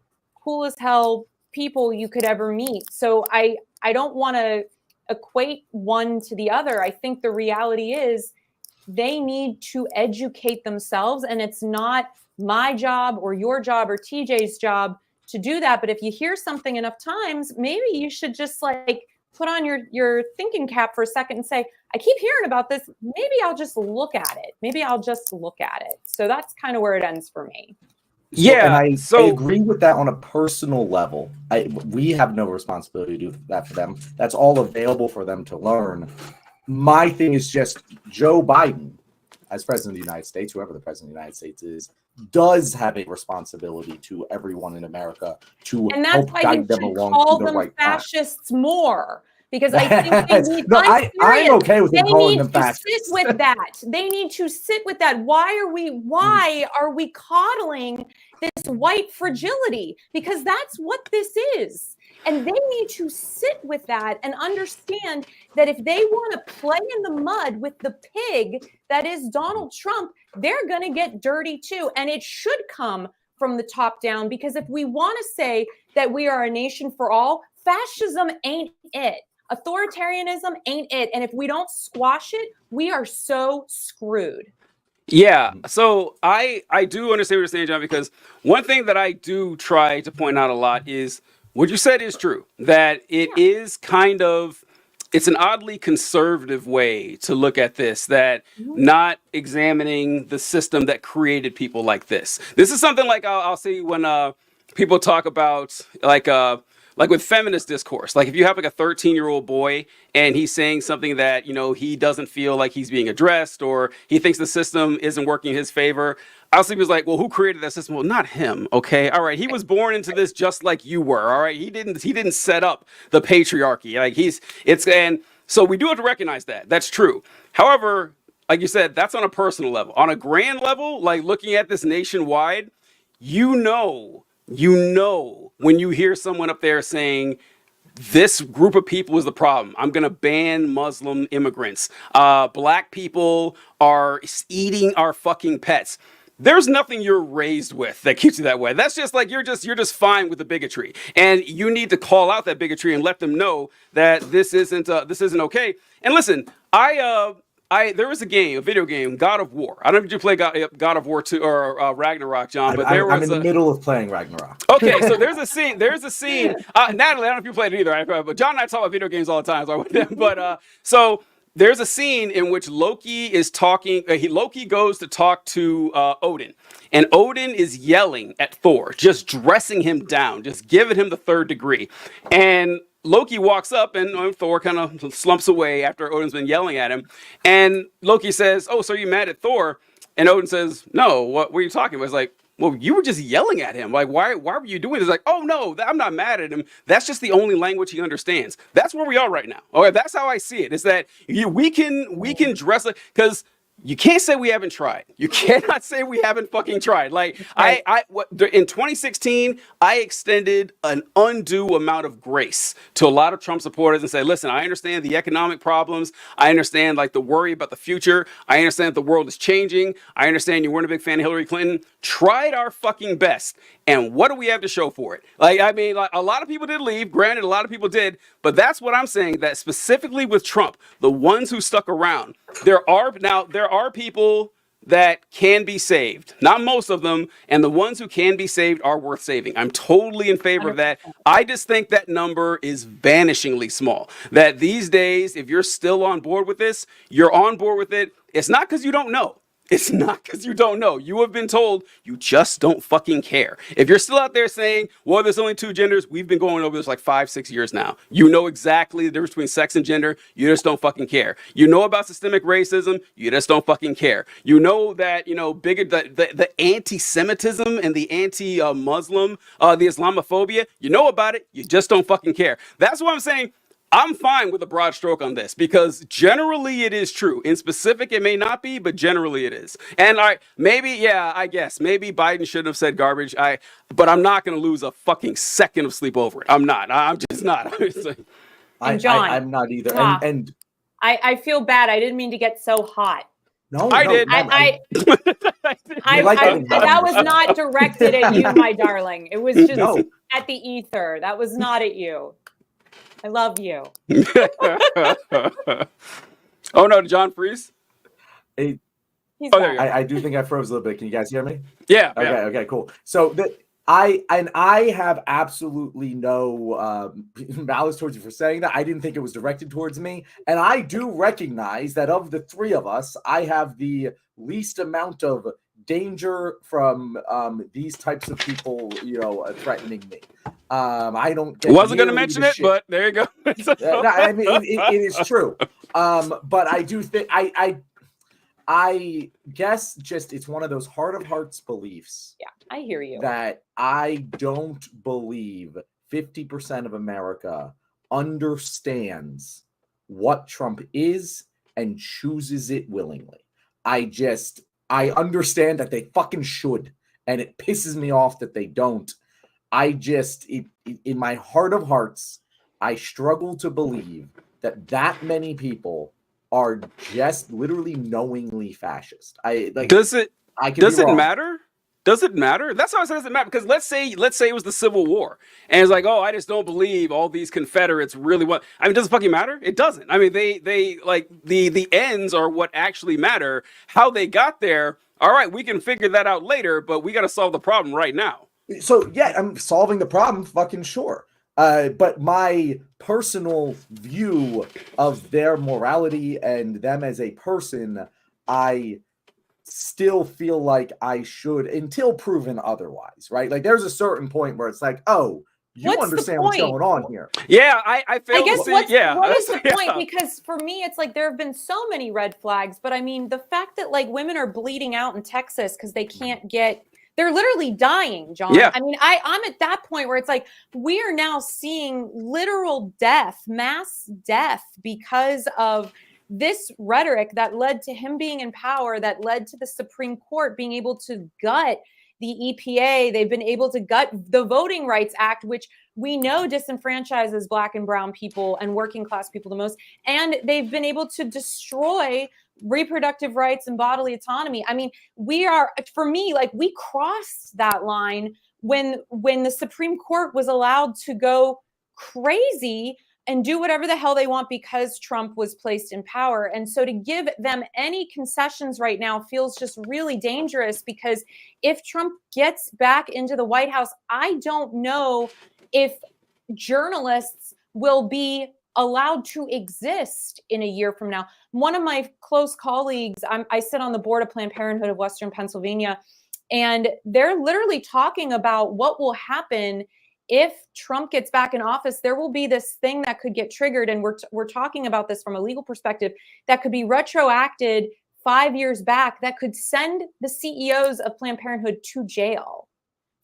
cool as hell people you could ever meet. So I don't want to equate one to the other. I think the reality is they need to educate themselves, and it's not my job or your job or TJ's job to do that. But if you hear something enough times, maybe you should just put on your thinking cap for a second and say, I keep hearing about this. Maybe I'll just look at it. So that's kind of where it ends for me. Yeah, and I agree with that on a personal level. We have no responsibility to do that for them. That's all available for them to learn. My thing is just Joe Biden, as president of the United States, whoever the president of the United States is, does have a responsibility to everyone in America to help guide them along to the right path. Fascists more. Because I think they need, I'm okay with calling them fascists. Sit with that. They need to sit with that. Why are we coddling this white fragility? Because that's what this is. And they need to sit with that and understand that if they want to play in the mud with the pig that is Donald Trump, they're going to get dirty too. And it should come from the top down, because if we want to say that we are a nation for all, fascism ain't it. Authoritarianism ain't it. And if we don't squash it, we are so screwed. Yeah. So I do understand what you're saying, John, because one thing that I do try to point out a lot is what you said is true, that it is kind of, it's an oddly conservative way to look at this, that not examining the system that created people like this. This is something like I'll see when people talk about like with feminist discourse, like if you have like a 13-year-old boy and he's saying something that, he doesn't feel like he's being addressed, or he thinks the system isn't working in his favor, I'll see was like, well, who created that system? Well, not him. Okay. All right. He was born into this just like you were. All right. He didn't set up the patriarchy. Like So we do have to recognize that. That's true. However, like you said, that's on a personal level. On a grand level, like looking at this nationwide, you know when you hear someone up there saying, this group of people is the problem. I'm going to ban Muslim immigrants. Black people are eating our fucking pets. There's nothing you're raised with that keeps you that way. That's just like you're just fine with the bigotry, and you need to call out that bigotry and let them know that this isn't okay. And listen, there was a video game, God of War. I don't know if you play God of War 2 or Ragnarok, John, but I'm in the middle of playing Ragnarok. Okay, so there's a scene. Natalie, I don't know if you played it either, right? But John and I talk about video games all the time. So I went there. But so there's a scene in which Loki is talking. Loki goes to talk to Odin, and Odin is yelling at Thor, just dressing him down, just giving him the third degree, and Loki walks up and Thor kind of slumps away after Odin's been yelling at him. And Loki says, "Oh, so are you mad at Thor?" And Odin says, "No, what were you talking about?" It's like, well, you were just yelling at him. Like, why were you doing this? It's like, oh, no, I'm not mad at him. That's just the only language he understands. That's where we are right now. Okay, that's how I see it. Is that we can dress like, because you can't say we haven't tried. You cannot say we haven't fucking tried. Like in 2016, I extended an undue amount of grace to a lot of Trump supporters and say, listen, I understand the economic problems. I understand like the worry about the future. I understand that the world is changing. I understand you weren't a big fan of Hillary Clinton. Tried our fucking best. And what do we have to show for it? Like, I mean, like a lot of people did leave. Granted, a lot of people did. But that's what I'm saying, that specifically with Trump, the ones who stuck around, there are people that can be saved. Not most of them. And the ones who can be saved are worth saving. I'm totally in favor of that. I just think that number is vanishingly small. That these days, if you're still on board with this, you're on board with it. It's not because you don't know. It's not because you don't know. You have been told, you just don't fucking care. If you're still out there saying, well, there's only two genders, we've been going over this like 5-6 years now. You know exactly the difference between sex and gender. You just don't fucking care. You know about systemic racism. You just don't fucking care. You know that, the anti-Semitism and the anti-Muslim, the Islamophobia. You know about it. You just don't fucking care. That's what I'm saying. I'm fine with a broad stroke on this because generally it is true. In specific, it may not be, but generally it is. And I guess maybe Biden shouldn't have said garbage. But I'm not going to lose a fucking second of sleep over it. I'm not. I'm just not. And John, I'm not either. And I feel bad. I didn't mean to get so hot. No, I did. That was not directed at you, my darling. It was just at the ether. That was not at you. I love you. Oh no, did John freeze? Hey, He's I do think I froze a little bit. Can you guys hear me? Yeah. Okay, cool. So I have absolutely no malice towards you for saying that. I didn't think it was directed towards me. And I do recognize that of the three of us, I have the least amount of danger from these types of people, threatening me. I don't get wasn't going to mention it, but there you go. No, I mean, it is true. But I do think I guess just it's one of those heart of hearts beliefs. Yeah, I hear you. That I don't believe 50% of America understands what Trump is and chooses it willingly. I understand that they fucking should, and it pisses me off that they don't. In my heart of hearts, I struggle to believe that many people are just literally knowingly fascist. Does it matter? Does it matter? That's how I said it doesn't matter. Because let's say it was the Civil War, and it's like, oh, I just don't believe all these Confederates really want. I mean, does it fucking matter? It doesn't. I mean, they like the ends are what actually matter. How they got there, all right, we can figure that out later, but we got to solve the problem right now. So yeah, I'm solving the problem, fucking sure. But my personal view of their morality and them as a person, I still feel like I should, until proven otherwise, right? Like there's a certain point where it's like, oh, you understand what's going on here. Yeah, I fail to see. What is the point? Because for me, it's like there have been so many red flags, but I mean, the fact that like women are bleeding out in Texas because they can't get They're literally dying, John. Yeah. I mean, I'm at that point where it's like we are now seeing literal death, mass death, because of this rhetoric that led to him being in power, that led to the Supreme Court being able to gut the EPA. They've been able to gut the Voting Rights Act, which we know disenfranchises Black and brown people and working class people the most. And they've been able to destroy reproductive rights and bodily autonomy. I mean, for me, like, we crossed that line when the Supreme Court was allowed to go crazy and do whatever the hell they want because Trump was placed in power. And so to give them any concessions right now feels just really dangerous, because if Trump gets back into the White House, I don't know if journalists will be allowed to exist in a year from now. One of my close colleagues, I sit on the board of Planned Parenthood of Western Pennsylvania, and they're literally talking about what will happen if Trump gets back in office. There will be this thing that could get triggered, and we're talking about this from a legal perspective, that could be retroacted 5 years back, that could send the CEOs of Planned Parenthood to jail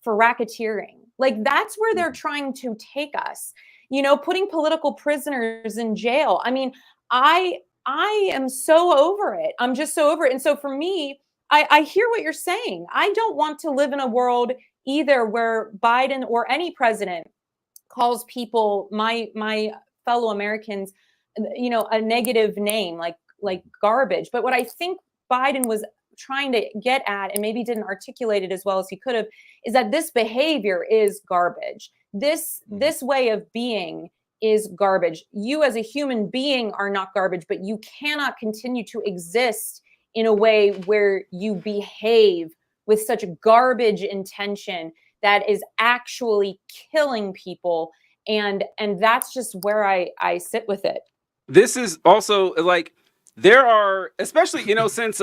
for racketeering. Like, that's where they're trying to take us, putting political prisoners in jail. I mean, I am so over it. I'm just so over it. And so for me, I hear what you're saying. I don't want to live in a world either where Biden or any president calls people, my fellow Americans, a negative name like garbage. But what I think Biden was trying to get at, and maybe didn't articulate it as well as he could have, is that this behavior is garbage. This way of being is garbage. You as a human being are not garbage, but you cannot continue to exist in a way where you behave with such garbage intention that is actually killing people. And that's just where I sit with it. This is also like, there are, especially, since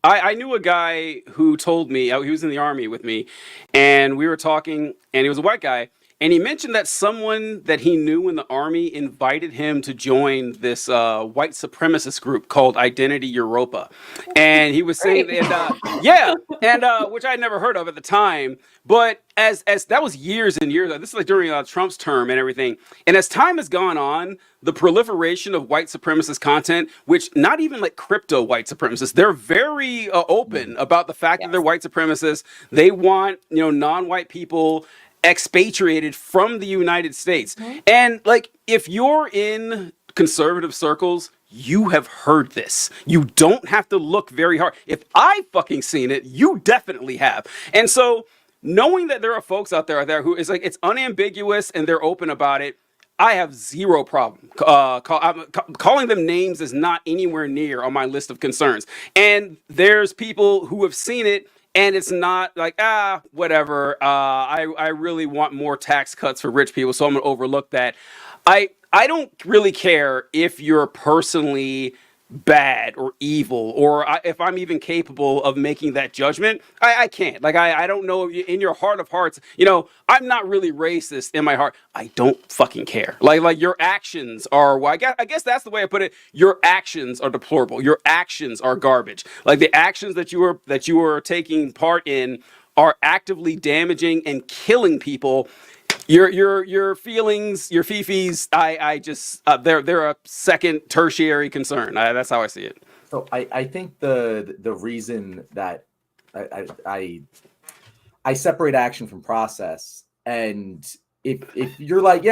I knew a guy who told me, he was in the Army with me, and we were talking, and he was a white guy, and he mentioned that someone that he knew in the Army invited him to join this white supremacist group called Identity Europa. And he was saying, which I had never heard of at the time, but as that was years and years, this is like during Trump's term and everything. And as time has gone on, the proliferation of white supremacist content, which not even like crypto white supremacists, they're very open about the fact that they're white supremacists. They want, non-white people expatriated from the United States. And like, if you're in conservative circles, you have heard this. You don't have to look very hard. If I fucking seen it, you definitely have. And so knowing that there are folks out there who is like, it's unambiguous and they're open about it, I have zero problem. Calling them names is not anywhere near on my list of concerns. And there's people who have seen it, and it's not like, whatever. I really want more tax cuts for rich people, so I'm gonna overlook that. I don't really care if you're personally bad or evil, or if I'm even capable of making that judgment. I can't. Like, I don't know, in your heart of hearts, I'm not really racist in my heart. I don't fucking care. Like your actions are, I guess that's the way I put it. Your actions are deplorable. Your actions are garbage. Like, the actions that you are taking part in are actively damaging and killing people. Your feelings, your fifis, I just they're a second tertiary concern. That's how I see it. So I think the reason that I separate action from process, and if you're like,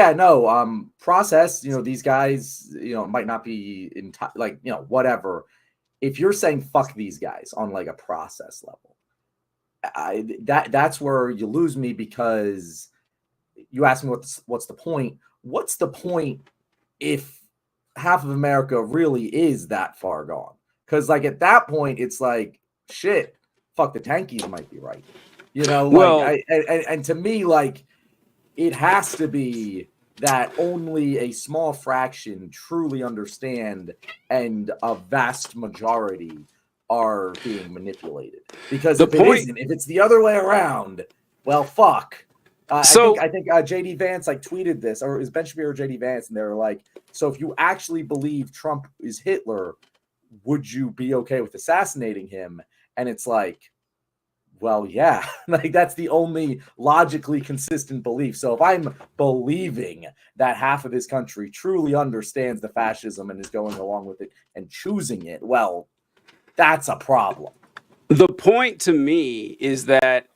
process, these guys, might not be whatever. If you're saying fuck these guys on like a process level, that's where you lose me, because you asked me what's the point? What's the point if half of America really is that far gone? Because like at that point, it's like, shit, fuck, the tankies might be right. And to me, like, it has to be that only a small fraction truly understand, and a vast majority are being manipulated. Because if it's the other way around, well, fuck. I think JD Vance like tweeted this, or is Ben Shapiro or JD Vance, and they were like, so if you actually believe Trump is Hitler, would you be okay with assassinating him? And it's like, Well, yeah, like that's the only logically consistent belief. So if I'm believing that half of this country truly understands the fascism and is going along with it and choosing it, well, that's a problem. The point to me is that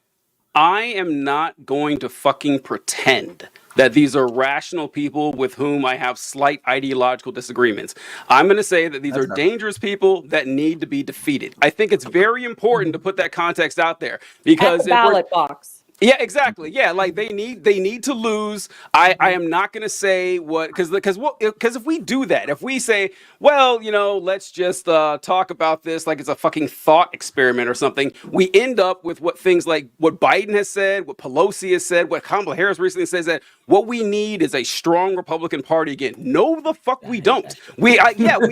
I am not going to fucking pretend that these are rational people with whom I have slight ideological disagreements. I'm going to say that these are dangerous people that need to be defeated. I think it's very important to put that context out there because At the ballot box. yeah, exactly. Yeah, like they need to lose. I am not going to say what because if we do that, if we say, well, let's just talk about this like it's a fucking thought experiment or something, we end up with what things like what Biden has said, what Pelosi has said, what Kamala Harris recently says, that what we need is a strong Republican Party again. No, the fuck we don't. We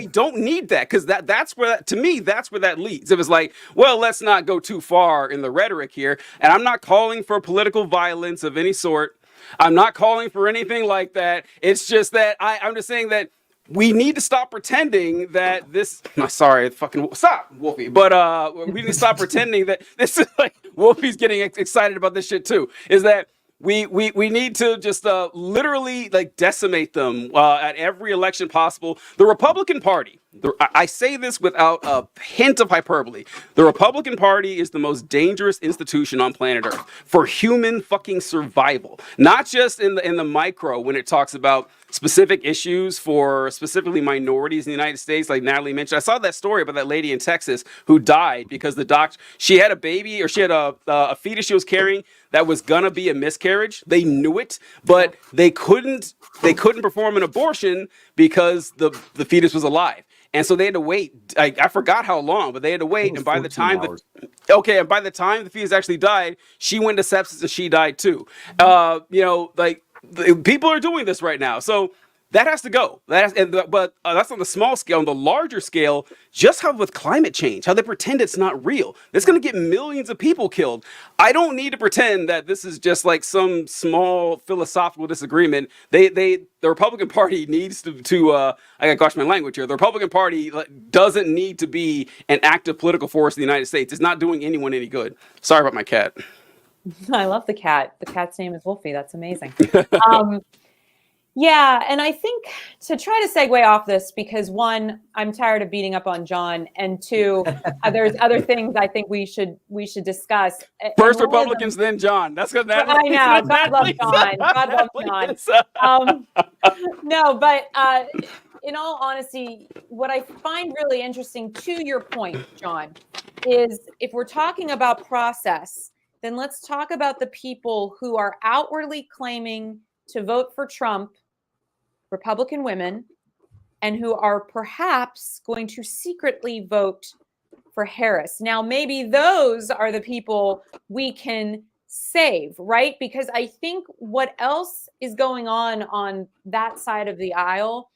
don't need that because that's where to me that's where that leads. If it's like, well, let's not go too far in the rhetoric here, and I'm not calling for political violence of any sort. I'm not calling for anything like that. It's just that I'm just saying that we need to stop pretending that this. Sorry, fucking stop, Wolfie. But we need to stop pretending that this is like Wolfie's getting excited about this shit too. Is that we need to just literally like decimate them at every election possible. The Republican Party. I say this without a hint of hyperbole. The Republican Party is the most dangerous institution on planet Earth for human fucking survival. Not just in the micro when it talks about specific issues for specifically minorities in the United States, like Natalie mentioned. I saw that story about that lady in Texas who died because she had a baby or she had a fetus she was carrying that was gonna be a miscarriage. They knew it, but they couldn't perform an abortion because the fetus was alive. And so they had to wait. I forgot how long, but they had to wait. And by the time the time the fetus actually died, she went to sepsis and she died too. People are doing this right now. So that has to go. But that's on the small scale. On the larger scale, just how with climate change, how they pretend it's not real. It's going to get millions of people killed. I don't need to pretend that this is just like some small philosophical disagreement. The Republican Party needs to I gosh, my language here. The Republican Party doesn't need to be an active political force in the United States. It's not doing anyone any good. Sorry about my cat. I love the cat. The cat's name is Wolfie. That's amazing. Yeah, and I think to try to segue off this, because one, I'm tired of beating up on John, and two, there's other things I think we should discuss. First Republicans, then John. That's good. I know. God love John. God love John. No, but in all honesty, what I find really interesting, to your point, John, is if we're talking about process, then let's talk about the people who are outwardly claiming to vote for Trump, Republican women, and who are perhaps going to secretly vote for Harris. Now, maybe those are the people we can save, right? Because I think what else is going on that side of the aisle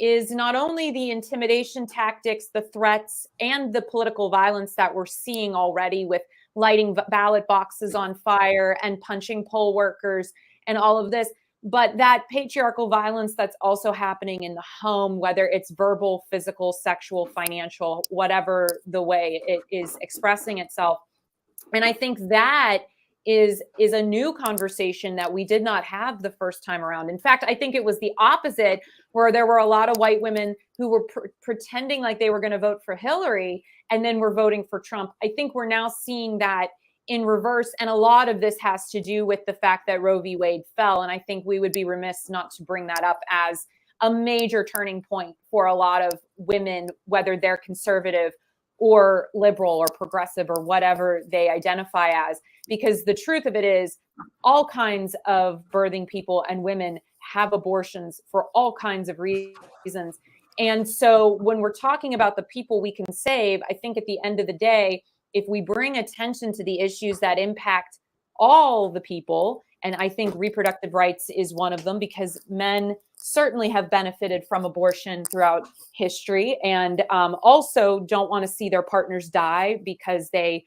is not only the intimidation tactics, the threats, and the political violence that we're seeing already with lighting ballot boxes on fire and punching poll workers and all of this, but that patriarchal violence that's also happening in the home, whether it's verbal, physical, sexual, financial, whatever the way it is expressing itself. And I think that is a new conversation that we did not have the first time around. In fact, I think it was the opposite, where there were a lot of white women who were pretending like they were going to vote for Hillary and then were voting for Trump. I think we're now seeing that in reverse. And a lot of this has to do with the fact that Roe v. Wade fell. And I think we would be remiss not to bring that up as a major turning point for a lot of women, whether they're conservative or liberal or progressive or whatever they identify as. Because the truth of it is, all kinds of birthing people and women have abortions for all kinds of reasons. And so when we're talking about the people we can save, I think at the end of the day, if we bring attention to the issues that impact all the people, and I think reproductive rights is one of them, because men certainly have benefited from abortion throughout history, and also don't want to see their partners die because they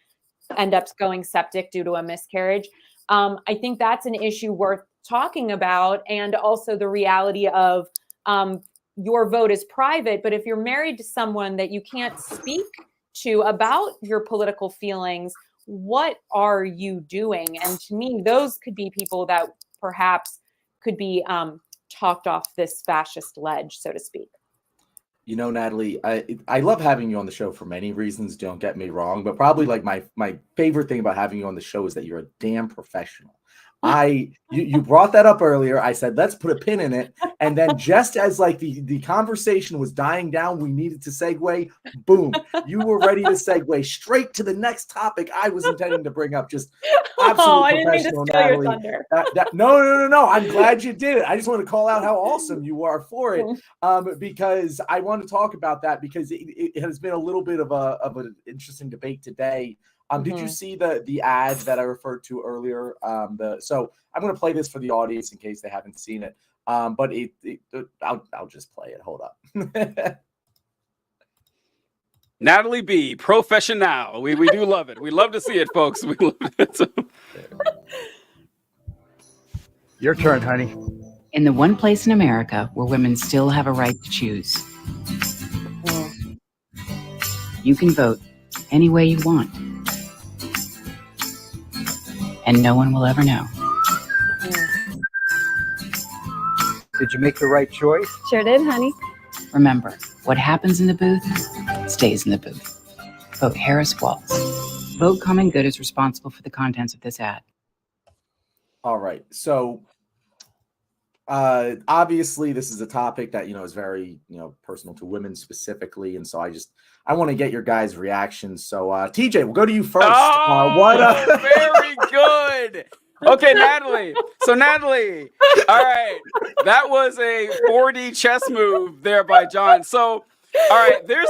end up going septic due to a miscarriage. I think that's an issue worth talking about. And also the reality of your vote is private, but if you're married to someone that you can't speak to about your political feelings, what are you doing? And to me, those could be people that perhaps could be talked off this fascist ledge, so to speak. You know, Natalie, I love having you on the show for many reasons. Don't get me wrong, but probably like my favorite thing about having you on the show is that you're a damn professional. You brought that up earlier. I said, let's put a pin in it. And then just as like the conversation was dying down, we needed to segue. Boom. You were ready to segue straight to the next topic I was intending to bring up. Just absolutely professional, Natalie. No. I'm glad you did it. I just want to call out how awesome you are for it. Because I want to talk about that because it has been a little bit of an interesting debate today. Did you see the ad that I referred to earlier? So I'm going to play this for the audience in case they haven't seen it. But I'll just play it. Hold up. Natalie B, professional. We do love it. We love to see it, folks. We love it. Your turn, honey. In the one place in America where women still have a right to choose, you can vote any way you want. And no one will ever know. Did you make the right choice? Sure did, honey. Remember, what happens in the booth stays in the booth. Vote Harris Waltz. Vote Common Good is responsible for the contents of this ad. All right. So obviously this is a topic that, is very, personal to women specifically. And so I want to get your guys' reactions. So TJ, we'll go to you first. Very good. Okay, Natalie. So Natalie, all right. That was a 4D chess move there by John. So all right, there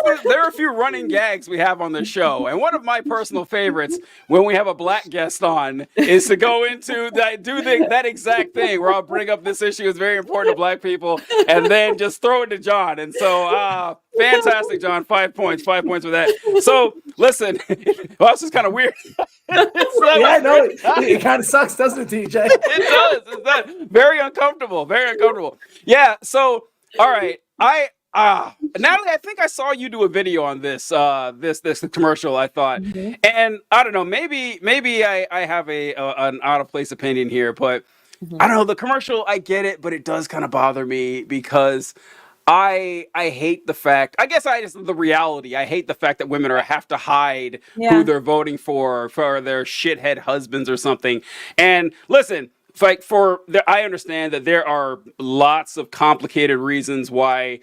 are a few running gags we have on the show, and one of my personal favorites when we have a black guest on is to go into that exact thing where I'll bring up this issue is very important to black people, and then just throw it to John. And so, fantastic, John, 5 points for that. So listen, well, this is kind of weird. It kind of sucks, doesn't it, TJ? It does. Very uncomfortable. Yeah. So all right, Natalie, I think I saw you do a video on this commercial, I thought. And I don't know, maybe I have an out of place opinion here, but I don't know, the commercial, I get it, but it does kind of bother me because I hate the fact, I guess the reality, I hate the fact that women have to hide who they're voting for their shithead husbands or something. And listen, I understand that there are lots of complicated reasons why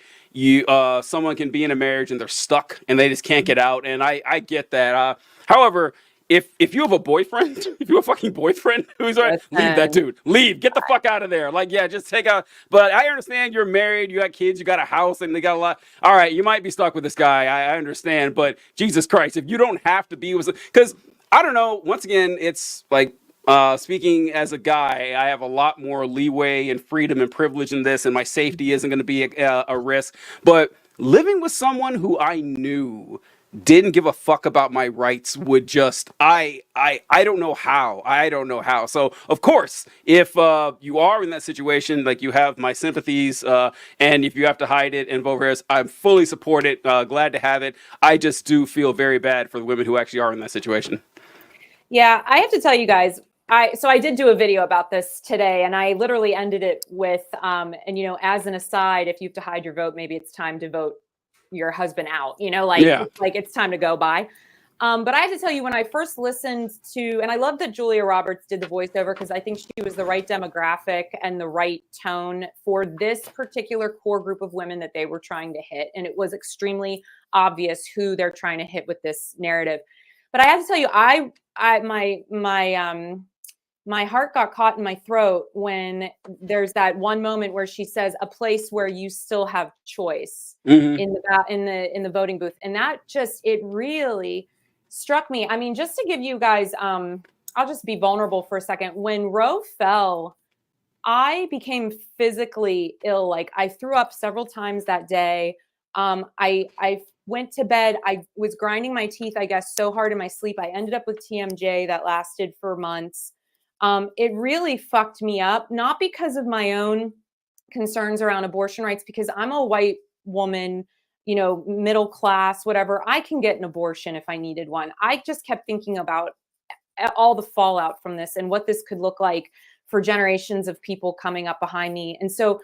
someone can be in a marriage and they're stuck and they just can't get out, and I get that. However, if you have a boyfriend, if you have a fucking boyfriend who's leave that dude, get the fuck out of there. Just take out. But I understand you're married, you got kids, you got a house, and they got a lot. All right, you might be stuck with this guy. I understand, but Jesus Christ, if you don't have to be with, because I don't know. Once again, it's like. Speaking as a guy, I have a lot more leeway and freedom and privilege in this, and my safety isn't going to be a risk. But living with someone who I knew didn't give a fuck about my rights would just, I don't know how. I don't know how. So, of course, if you are in that situation, you have my sympathies, and if you have to hide it and vote for Harris, I fully support it. Glad to have it. I just do feel very bad for the women who actually are in that situation. Yeah, I have to tell you guys, I did do a video about this today, and I literally ended it with, as an aside, if you have to hide your vote, maybe it's time to vote your husband out, it's time to go by. But I have to tell you, when I first listened to, and I love that Julia Roberts did the voiceover because I think she was the right demographic and the right tone for this particular core group of women that they were trying to hit. And it was extremely obvious who they're trying to hit with this narrative. But I have to tell you, my heart got caught in my throat when there's that one moment where she says a place where you still have choice in the voting booth. And that it really struck me. I mean, just to give you guys, I'll just be vulnerable for a second. When Roe fell, I became physically ill. I threw up several times that day. I went to bed. I was grinding my teeth, I guess, so hard in my sleep. I ended up with TMJ that lasted for months. It really fucked me up, not because of my own concerns around abortion rights, because I'm a white woman, middle class, whatever. I can get an abortion if I needed one. I just kept thinking about all the fallout from this and what this could look like for generations of people coming up behind me. And so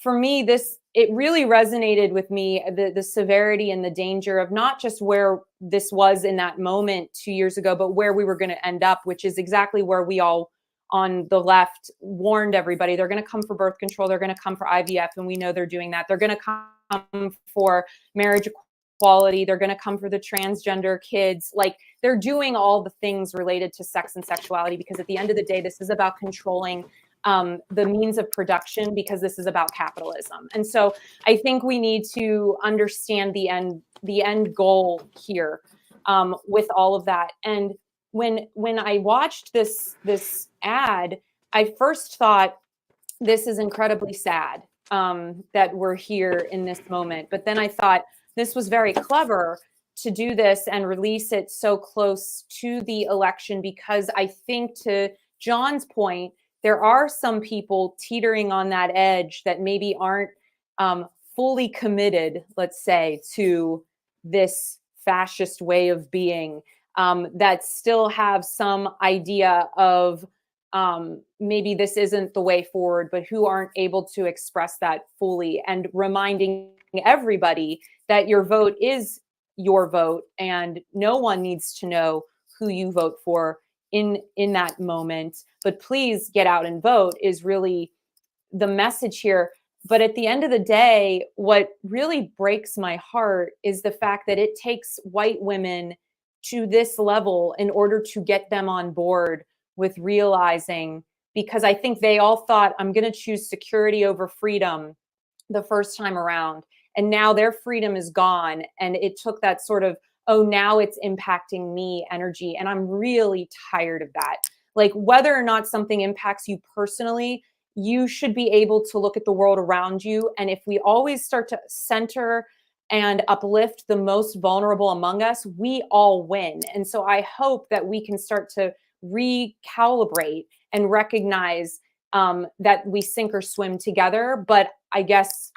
for me, it really resonated with me, the severity and the danger of not just where this was in that moment 2 years ago, but where we were going to end up, which is exactly where we all on the left warned everybody. They're going to come for birth control. They're going to come for IVF. And we know they're doing that. They're going to come for marriage equality. They're going to come for the transgender kids. Like, they're doing all the things related to sex and sexuality, because at the end of the day, this is about controlling the means of production, because this is about capitalism. And so I think we need to understand the end goal here with all of that. And when I watched this ad, I first thought, this is incredibly sad that we're here in this moment. But then I thought this was very clever to do this and release it so close to the election, because I think, to John's point, there are some people teetering on that edge that maybe aren't fully committed, let's say, to this fascist way of being, that still have some idea of maybe this isn't the way forward, but who aren't able to express that fully, and reminding everybody that your vote is your vote, and no one needs to know who you vote for in that moment. But please get out and vote is really the message here. But at the end of the day, what really breaks my heart is the fact that it takes white women to this level in order to get them on board with realizing, because I think they all thought, I'm going to choose security over freedom the first time around. And now their freedom is gone. And it took that sort of, oh, now it's impacting me energy. And I'm really tired of that. Like, whether or not something impacts you personally, you should be able to look at the world around you. And if we always start to center and uplift the most vulnerable among us, we all win. And so I hope that we can start to recalibrate and recognize that we sink or swim together. But I guess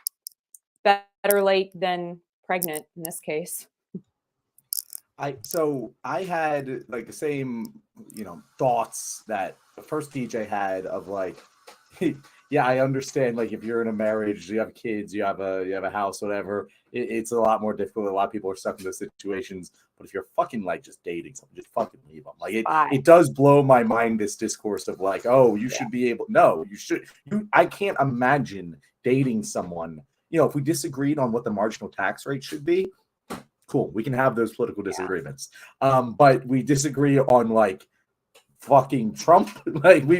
better late than pregnant in this case. I had like the same, thoughts that the first DJ had of like, yeah, I understand. Like, if you're in a marriage, you have kids, you have a house, whatever, it's a lot more difficult. A lot of people are stuck in those situations. But if you're fucking like just dating someone, just fucking leave them. Like, it does blow my mind, this discourse of like, oh, you should be able. No, you should. I can't imagine dating someone. If we disagreed on what the marginal tax rate should be, cool, we can have those political disagreements. But we disagree on like fucking Trump. Like, we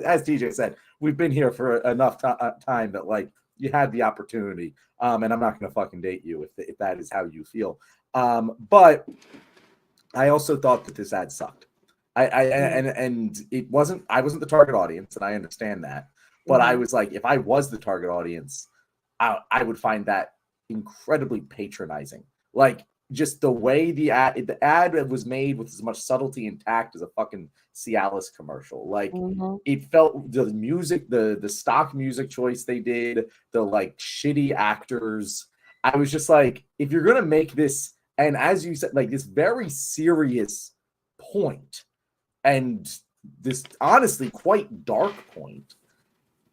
as TJ said, we've been here for enough time that like you had the opportunity. And I'm not going to fucking date you if that is how you feel. But I also thought that this ad sucked. And it wasn't. I wasn't the target audience, and I understand that. But I was like, if I was the target audience, I would find that incredibly patronizing. Like, just the way the ad was made with as much subtlety and tact as a fucking Cialis commercial. Like, it felt, the music, the stock music choice they did, the like shitty actors. I was just like, if you're gonna make this, and as you said, like this very serious point, and this honestly quite dark point,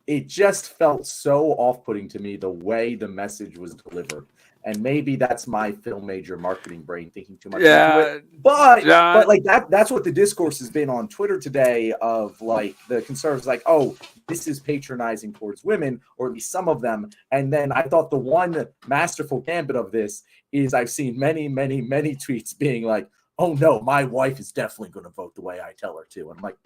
it just felt so off-putting to me the way the message was delivered. And maybe that's my film major marketing brain thinking too much into it. But like that's what the discourse has been on Twitter today, of like the conservatives like, oh, this is patronizing towards women, or at least some of them. And then I thought the one masterful gambit of this is I've seen many, many, many tweets being like, oh no, my wife is definitely going to vote the way I tell her to. And I'm like,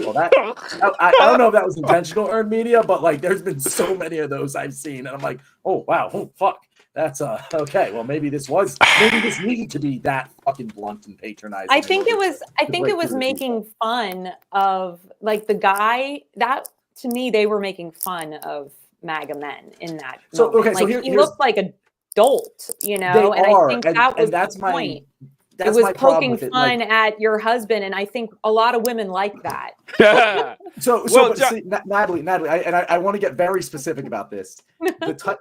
well, I don't know if that was intentional earned media, but like there's been so many of those I've seen. And I'm like, oh wow, oh fuck. That's okay. Well, maybe this needed to be that fucking blunt and patronizing. I think it was making fun of like the guy that, to me, they were making fun of MAGA men in that. So moment. okay, like, so he looked like a dolt, and I think that was the point. that's was my problem poking with it. fun at your husband, and I think a lot of women like that. Natalie, I want to get very specific about this.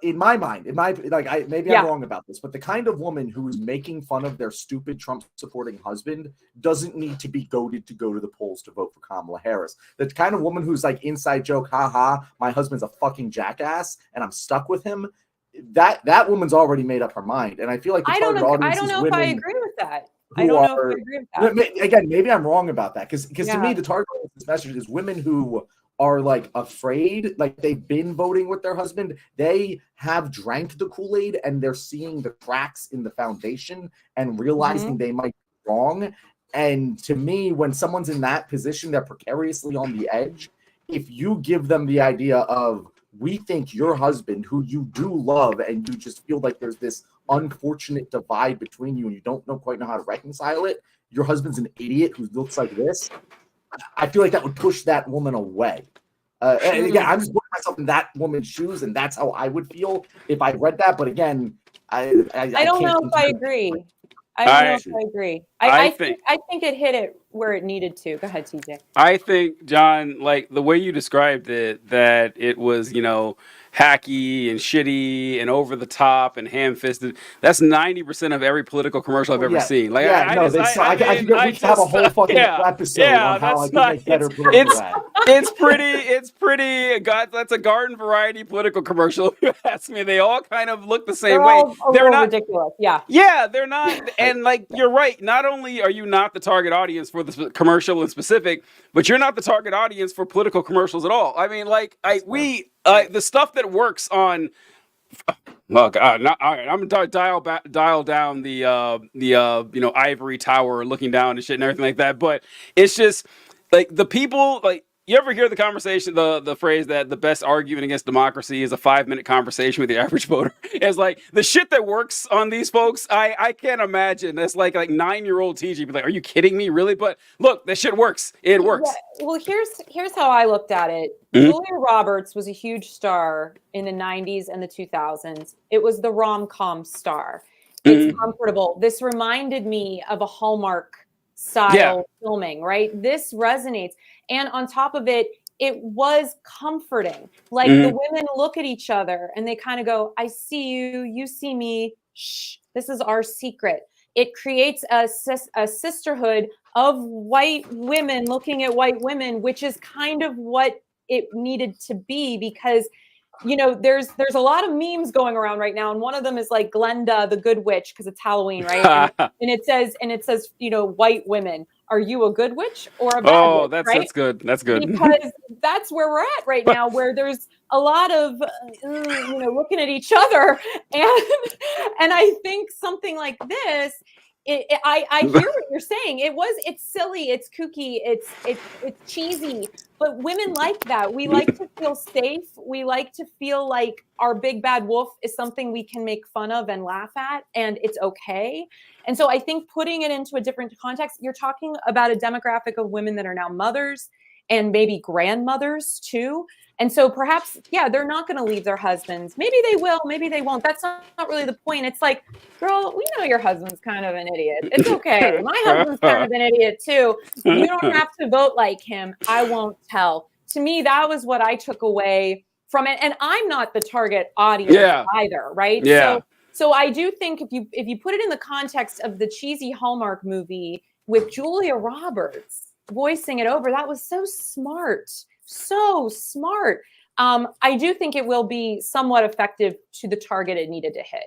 In my mind, maybe I'm wrong about this, but the kind of woman who is making fun of their stupid Trump supporting husband doesn't need to be goaded to go to the polls to vote for Kamala Harris. The kind of woman who's like inside joke, haha, my husband's a fucking jackass and I'm stuck with him. That woman's already made up her mind, and I feel like the target audience is women. I don't know if I agree with that. Again, maybe I'm wrong about that because to me the target audience message is women who are like afraid, like they've been voting with their husband, they have drank the Kool-Aid and they're seeing the cracks in the foundation and realizing they might be wrong. And to me, when someone's in that position, they're precariously on the edge. If you give them the idea of, we think your husband, who you do love, and you just feel like there's this unfortunate divide between you and you don't quite know how to reconcile it, your husband's an idiot who looks like this, I feel like that would push that woman away. And again, I'm just putting myself in that woman's shoes, and that's how I would feel if I read that. But again, I don't know if I agree. I think it hit it where it needed to. Go ahead, TJ. I think, John, like the way you described it, that it was, hacky and shitty and over the top and ham-fisted. That's 90% of every political commercial I've ever seen. Like, I could have a whole fucking episode on how I can make better political ads. It's pretty. God, that's a garden variety political commercial. If you ask me, they all kind of look the same way. They're not ridiculous. Yeah. Yeah, they're not. And like, you're right. Not only are you not the target audience for the commercial in specific, but you're not the target audience for political commercials at all. I mean, like, the stuff that works on. Look, all right, I'm gonna dial down the ivory tower, looking down and shit and everything like that. But it's just like the people like. You ever hear the conversation, the phrase that the best argument against democracy is a 5-minute conversation with the average voter? It's like the shit that works on these folks. I can't imagine. That's like 9-year-old TG be like, "Are you kidding me, really?" But look, that shit works. It works. Yeah. Well, here's how I looked at it. Julia Roberts was a huge star in the 90s and the 2000s. It was the rom-com star. It's comfortable. This reminded me of a Hallmark style filming, right? This resonates. And on top of it, it was comforting. Like the women look at each other and they kind of go, I see you, you see me. Shh, this is our secret. It creates a sisterhood of white women looking at white women, which is kind of what it needed to be, because there's a lot of memes going around right now, and one of them is like Glenda the Good Witch because it's Halloween, right? and it says white women. Are you a good witch or a bad witch, right? That's good. That's good. Because that's where we're at right now, where there's a lot of looking at each other, and I think something like this. I hear what you're saying. It's silly, it's kooky, it's cheesy, but women like that. We like to feel safe. We like to feel like our big bad wolf is something we can make fun of and laugh at, and it's okay. And so I think putting it into a different context, you're talking about a demographic of women that are now mothers and maybe grandmothers too. And so perhaps, they're not going to leave their husbands. Maybe they will, maybe they won't. That's not really the point. It's like, girl, we know your husband's kind of an idiot. It's okay. My husband's kind of an idiot too. You don't have to vote like him. I won't tell. To me, that was what I took away from it. And I'm not the target audience either, right? Yeah. So I do think if you put it in the context of the cheesy Hallmark movie with Julia Roberts voicing it over, that was so smart. So smart. I do think it will be somewhat effective to the target it needed to hit.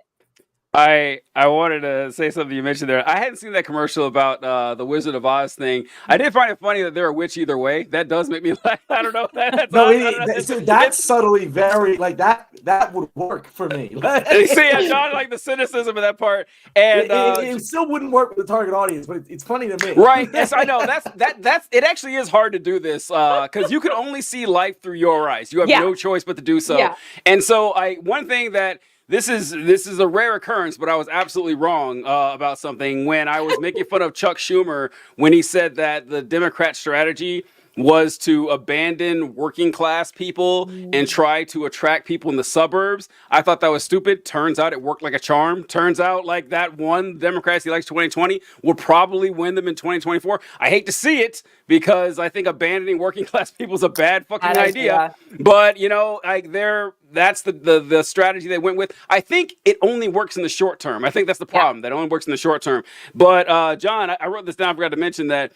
I wanted to say something you mentioned there. I hadn't seen that commercial about the Wizard of Oz thing. I did find it funny that they're a witch either way. That does make me laugh. I don't know. That's subtly very like that would work for me. See, John, like the cynicism of that part, and it still wouldn't work with the target audience, but it's funny to me. Right? Yes, I know. That's it. Actually, is hard to do this because you can only see life through your eyes. You have no choice but to do so. Yeah. And so, one thing that. This is a rare occurrence, but I was absolutely wrong about something when I was making fun of Chuck Schumer when he said that the Democrat strategy was to abandon working class people and try to attract people in the suburbs. I thought that was stupid. Turns out it worked like a charm. Turns out like that won Democrats the election 2020 will probably win them in 2024. I hate to see it because I think abandoning working class people is a bad fucking idea. But you know, like that's the strategy they went with. I think it only works in the short term. I think that's the problem. That only works in the short term. But John, I wrote this down. I forgot to mention that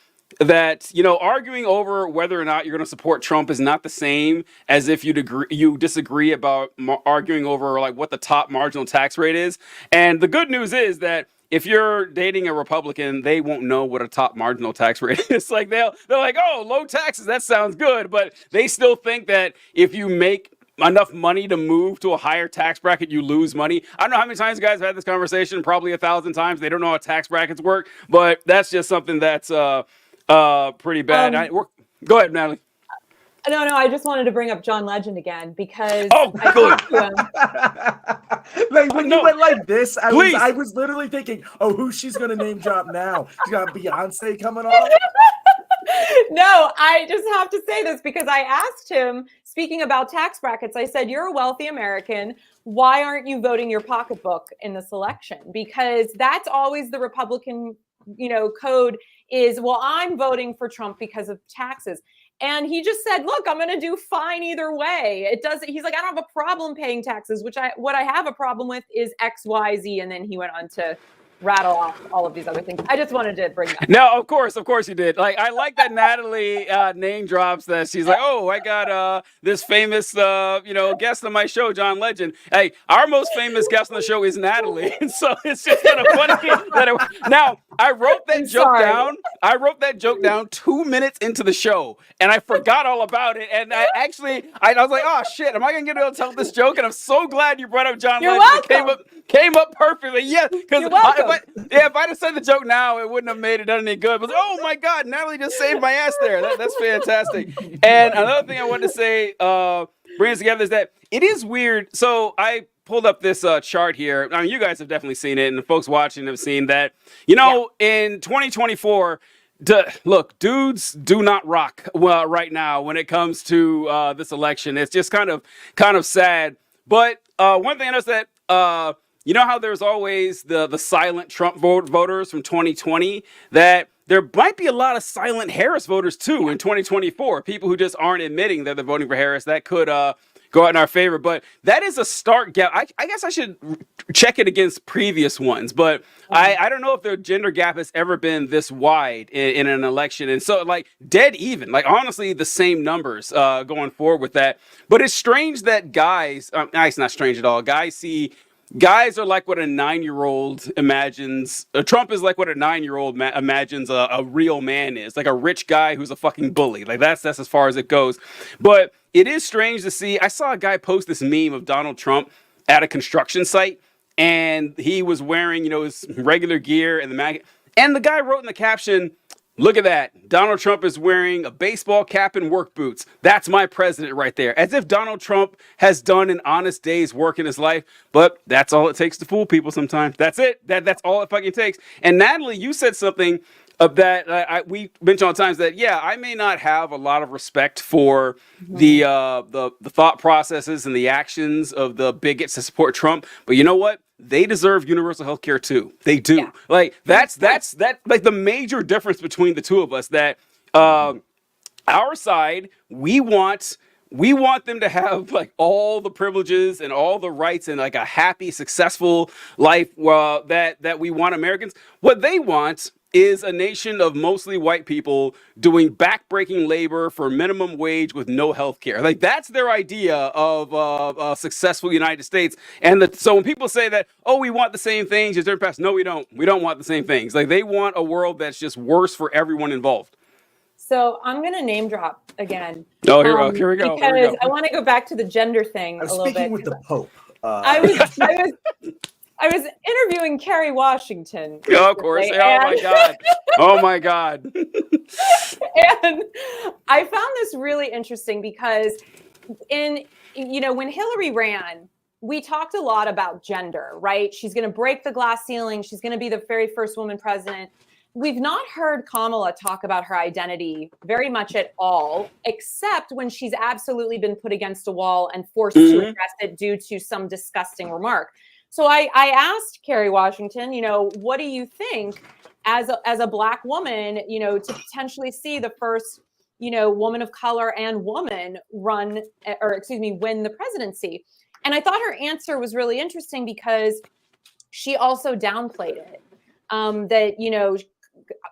you know, arguing over whether or not you're going to support Trump is not the same as if you disagree about arguing over like what the top marginal tax rate is. And the good news is that if you're dating a Republican, they won't know what a top marginal tax rate is. Like they're like, oh, low taxes, that sounds good, but they still think that if you make enough money to move to a higher tax bracket, you lose money. I don't know how many times you guys have had this conversation, probably 1,000 times. They don't know how tax brackets work, but that's just something that's pretty bad. Go ahead, Natalie. No, I just wanted to bring up John Legend again because like when you went like this, I was literally thinking, oh, who she's gonna name drop now? She's got Beyonce coming on. No, I just have to say this because I asked him, speaking about tax brackets, I said, you're a wealthy American. Why aren't you voting your pocketbook in this election? Because that's always the Republican, code is, well, I'm voting for Trump because of taxes. And he just said, look, I'm going to do fine either way. It doesn't, he's like, I don't have a problem paying taxes, what I have a problem with is X, Y, Z. And then he went on to rattle off all of these other things. I just wanted to bring that. No, of course you did. Like, I like that Natalie name drops that. She's like, oh, I got this famous, guest on my show, John Legend. Hey, our most famous guest on the show is Natalie. And so it's just kind of funny that now I wrote that joke down. I wrote that joke down 2 minutes into the show and I forgot all about it. And I was like, oh shit, am I going to get able to tell this joke? And I'm so glad you brought up John Legend. Welcome. It came up perfectly. Yes, because if I'd have said the joke now, it wouldn't have made it any good. But oh my God, Natalie just saved my ass there. That's fantastic. And another thing I wanted to say, bring us together, is that it is weird. So I pulled up this chart here. I mean, you guys have definitely seen it, and the folks watching have seen that. In 2024. Look, dudes do not rock well right now when it comes to this election. It's just kind of sad. But one thing I noticed that. You know how there's always the silent Trump voters from 2020, that there might be a lot of silent Harris voters too in 2024. People who just aren't admitting that they're voting for Harris. That could go out in our favor. But that is a stark gap. I guess I should check it against previous ones. But I don't know if the gender gap has ever been this wide in an election. And so like dead even, like honestly, the same numbers going forward with that. But it's strange that guys, it's not strange at all. Guys are like what a 9-year-old imagines. Trump is like what a 9-year-old imagines a real man is, like a rich guy who's a fucking bully. Like that's as far as it goes. But it is strange to see. I saw a guy post this meme of Donald Trump at a construction site, and he was wearing, his regular gear and the guy wrote in the caption, "Look at that. Donald Trump is wearing a baseball cap and work boots. That's my president right there." As if Donald Trump has done an honest day's work in his life. But that's all it takes to fool people sometimes. That's it. That's all it fucking takes. And Natalie, you said something that we mentioned all the times that, I may not have a lot of respect for the thought processes and the actions of the bigots that support Trump. But you know what? They deserve universal health care too. They do. Yeah. Like that's like the major difference between the two of us, that our side, we want them to have like all the privileges and all the rights and like a happy, successful life that we want Americans. What they want is a nation of mostly white people doing backbreaking labor for minimum wage with no health care. Like that's their idea of a successful United States. And so when people say that, oh, we want the same things as their past, no, we don't. We don't want the same things. Like they want a world that's just worse for everyone involved. So I'm going to name drop again. Oh, here we go. Because I want to go back to the gender thing a little bit. Speaking with the Pope. I was interviewing Kerry Washington. Oh, of course. My God. Oh, my God. And I found this really interesting because when Hillary ran, we talked a lot about gender, right? She's going to break the glass ceiling. She's going to be the very first woman president. we've not heard Kamala talk about her identity very much at all, except when she's absolutely been put against a wall and forced to address it due to some disgusting remark. So I asked Kerry Washington, what do you think as a Black woman, to potentially see the first, woman of color and woman win the presidency? And I thought her answer was really interesting because she also downplayed it. That,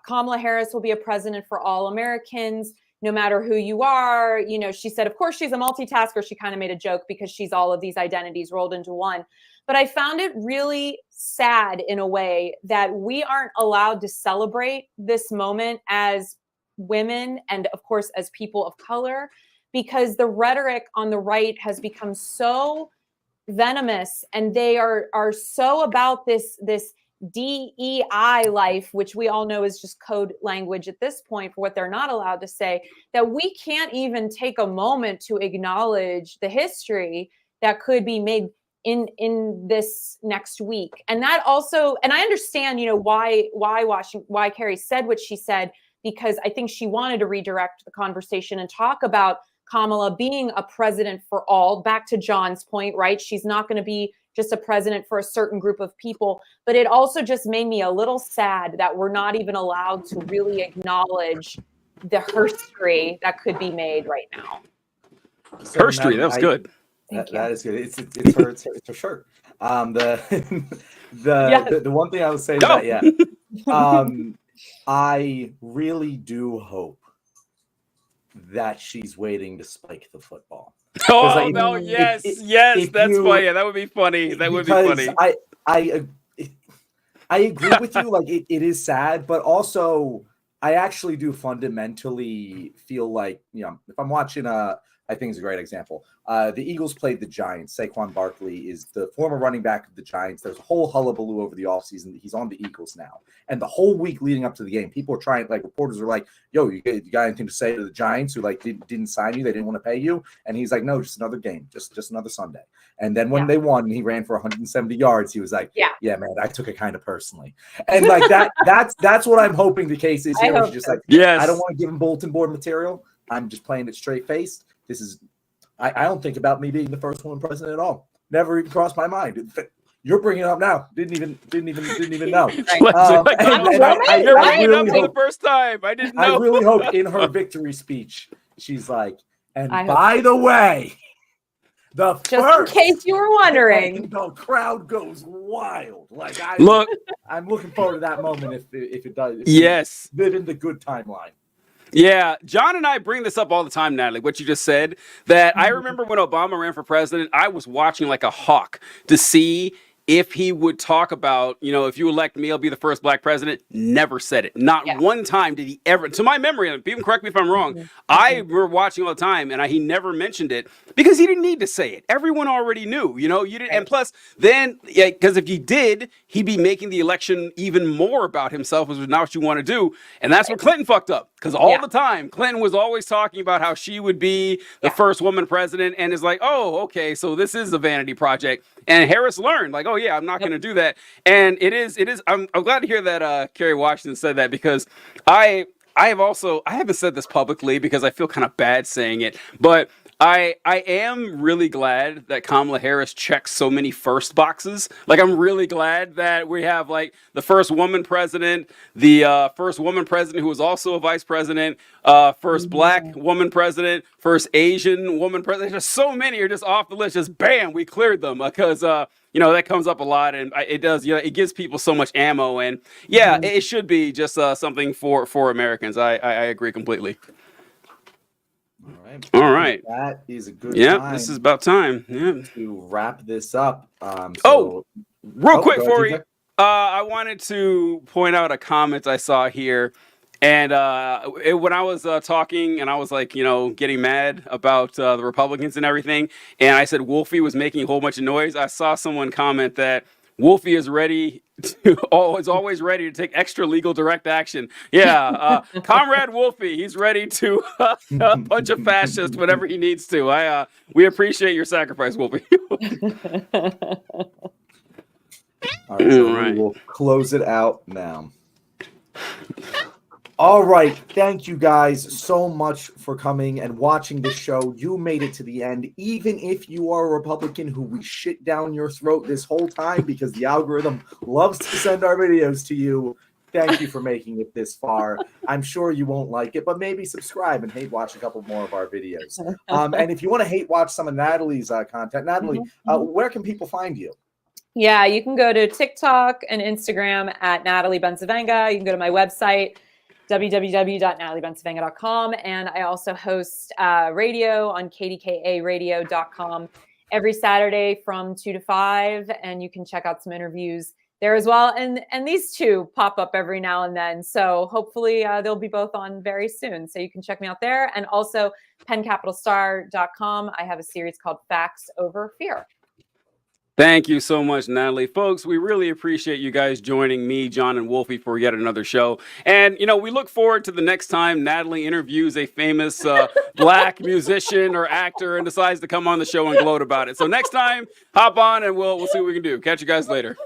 Kamala Harris will be a president for all Americans, no matter who you are. She said, of course, she's a multitasker. She kind of made a joke because she's all of these identities rolled into one. But I found it really sad in a way that we aren't allowed to celebrate this moment as women and, of course, as people of color, because the rhetoric on the right has become so venomous, and they are so about this DEI life, which we all know is just code language at this point for what they're not allowed to say, that we can't even take a moment to acknowledge the history that could be made in this next week. And that also, and I understand, why Kerry said what she said, because I think she wanted to redirect the conversation and talk about Kamala being a president for all, back to John's point, right? She's not going to be just a president for a certain group of people. But it also just made me a little sad that we're not even allowed to really acknowledge the history that could be made right now. Herstory, that was good. That is good. It's her shirt. The one thing I would say to that, I really do hope that she's waiting to spike the football. Oh, no, yes, that's funny. Yeah, that would be funny. That would be funny. I agree with you. Like, it is sad, but also I actually do fundamentally feel like, if I'm watching I think it's a great example. The Eagles played the Giants. Saquon Barkley is the former running back of the Giants. There's a whole hullabaloo over the offseason. He's on the Eagles now. And the whole week leading up to the game, people are trying, reporters are like, yo, you got anything to say to the Giants who, didn't sign you? They didn't want to pay you? And he's like, no, just another game, just another Sunday. And then when they won, he ran for 170 yards. He was like, yeah, man, I took it kind of personally. And that's what I'm hoping the case is here. Just I don't want to give him bulletin board material. I'm just playing it straight faced. This is, I don't think about me being the first woman president at all. Never even crossed my mind. You're bringing it up now. Didn't even know. You're bringing it up for the first time. I didn't know. I really hope in her victory speech, she's like, and by the way, just in case you were wondering, the crowd goes wild. I'm looking forward to that moment if it does. Yes, live in the good timeline. Yeah, John and I bring this up all the time, Natalie, what you just said, that I remember when Obama ran for president, I was watching like a hawk to see if he would talk about, if you elect me, I'll be the first Black president. Never said it. Not one time did he ever, to my memory, and people correct me if I'm wrong, I were watching all the time, and he never mentioned it because he didn't need to say it. Everyone already knew, you didn't. And plus, then, because if he did, he'd be making the election even more about himself, which is not what you want to do. And that's where Clinton fucked up. Because all the time, Clinton was always talking about how she would be the first woman president, and is like, oh, okay, so this is a vanity project. And Harris learned, like, oh yeah, I'm not going to do that. And it is. I'm glad to hear that Kerry Washington said that, because I haven't said this publicly because I feel kind of bad saying it, but I am really glad that Kamala Harris checks so many first boxes. Like, I'm really glad that we have the first woman president, the first woman president who was also a vice president, first Black woman president, first Asian woman president. Just so many are just off the list. Just bam, we cleared them because that comes up a lot, and it does. It gives people so much ammo, and it should be just something for Americans. I agree completely. All right. That is a good time. This is about time. To wrap this up. Real quick, Forey, I wanted to point out a comment I saw here. And when I was talking and I was getting mad about the Republicans and everything, and I said Wolfie was making a whole bunch of noise, I saw someone comment that Wolfie is ready is always ready to take extra legal direct action. Yeah, Comrade Wolfie, he's ready to punch a fascist whenever he needs to. We appreciate your sacrifice, Wolfie. All right, we will close it out now. All right. Thank you guys so much for coming and watching this show. You made it to the end. Even if you are a Republican who we shit down your throat this whole time because the algorithm loves to send our videos to you, thank you for making it this far. I'm sure you won't like it, but maybe subscribe and hate watch a couple more of our videos. And if you want to hate watch some of Natalie's content, Natalie, where can people find you? Yeah, you can go to TikTok and Instagram at Natalie Bencivenga. You can go to my website, www.nataliebencivenga.com. And I also host radio on kdkaradio.com every Saturday from 2 to 5. And you can check out some interviews there as well. And these two pop up every now and then. So hopefully they'll be both on very soon. So you can check me out there. And also pencapitalstar.com. I have a series called Facts Over Fear. Thank you so much, Natalie. Folks, we really appreciate you guys joining me, John, and Wolfie for yet another show. And, you know, we look forward to the next time Natalie interviews a famous black musician or actor and decides to come on the show and gloat about it. So next time, hop on and we'll see what we can do. Catch you guys later.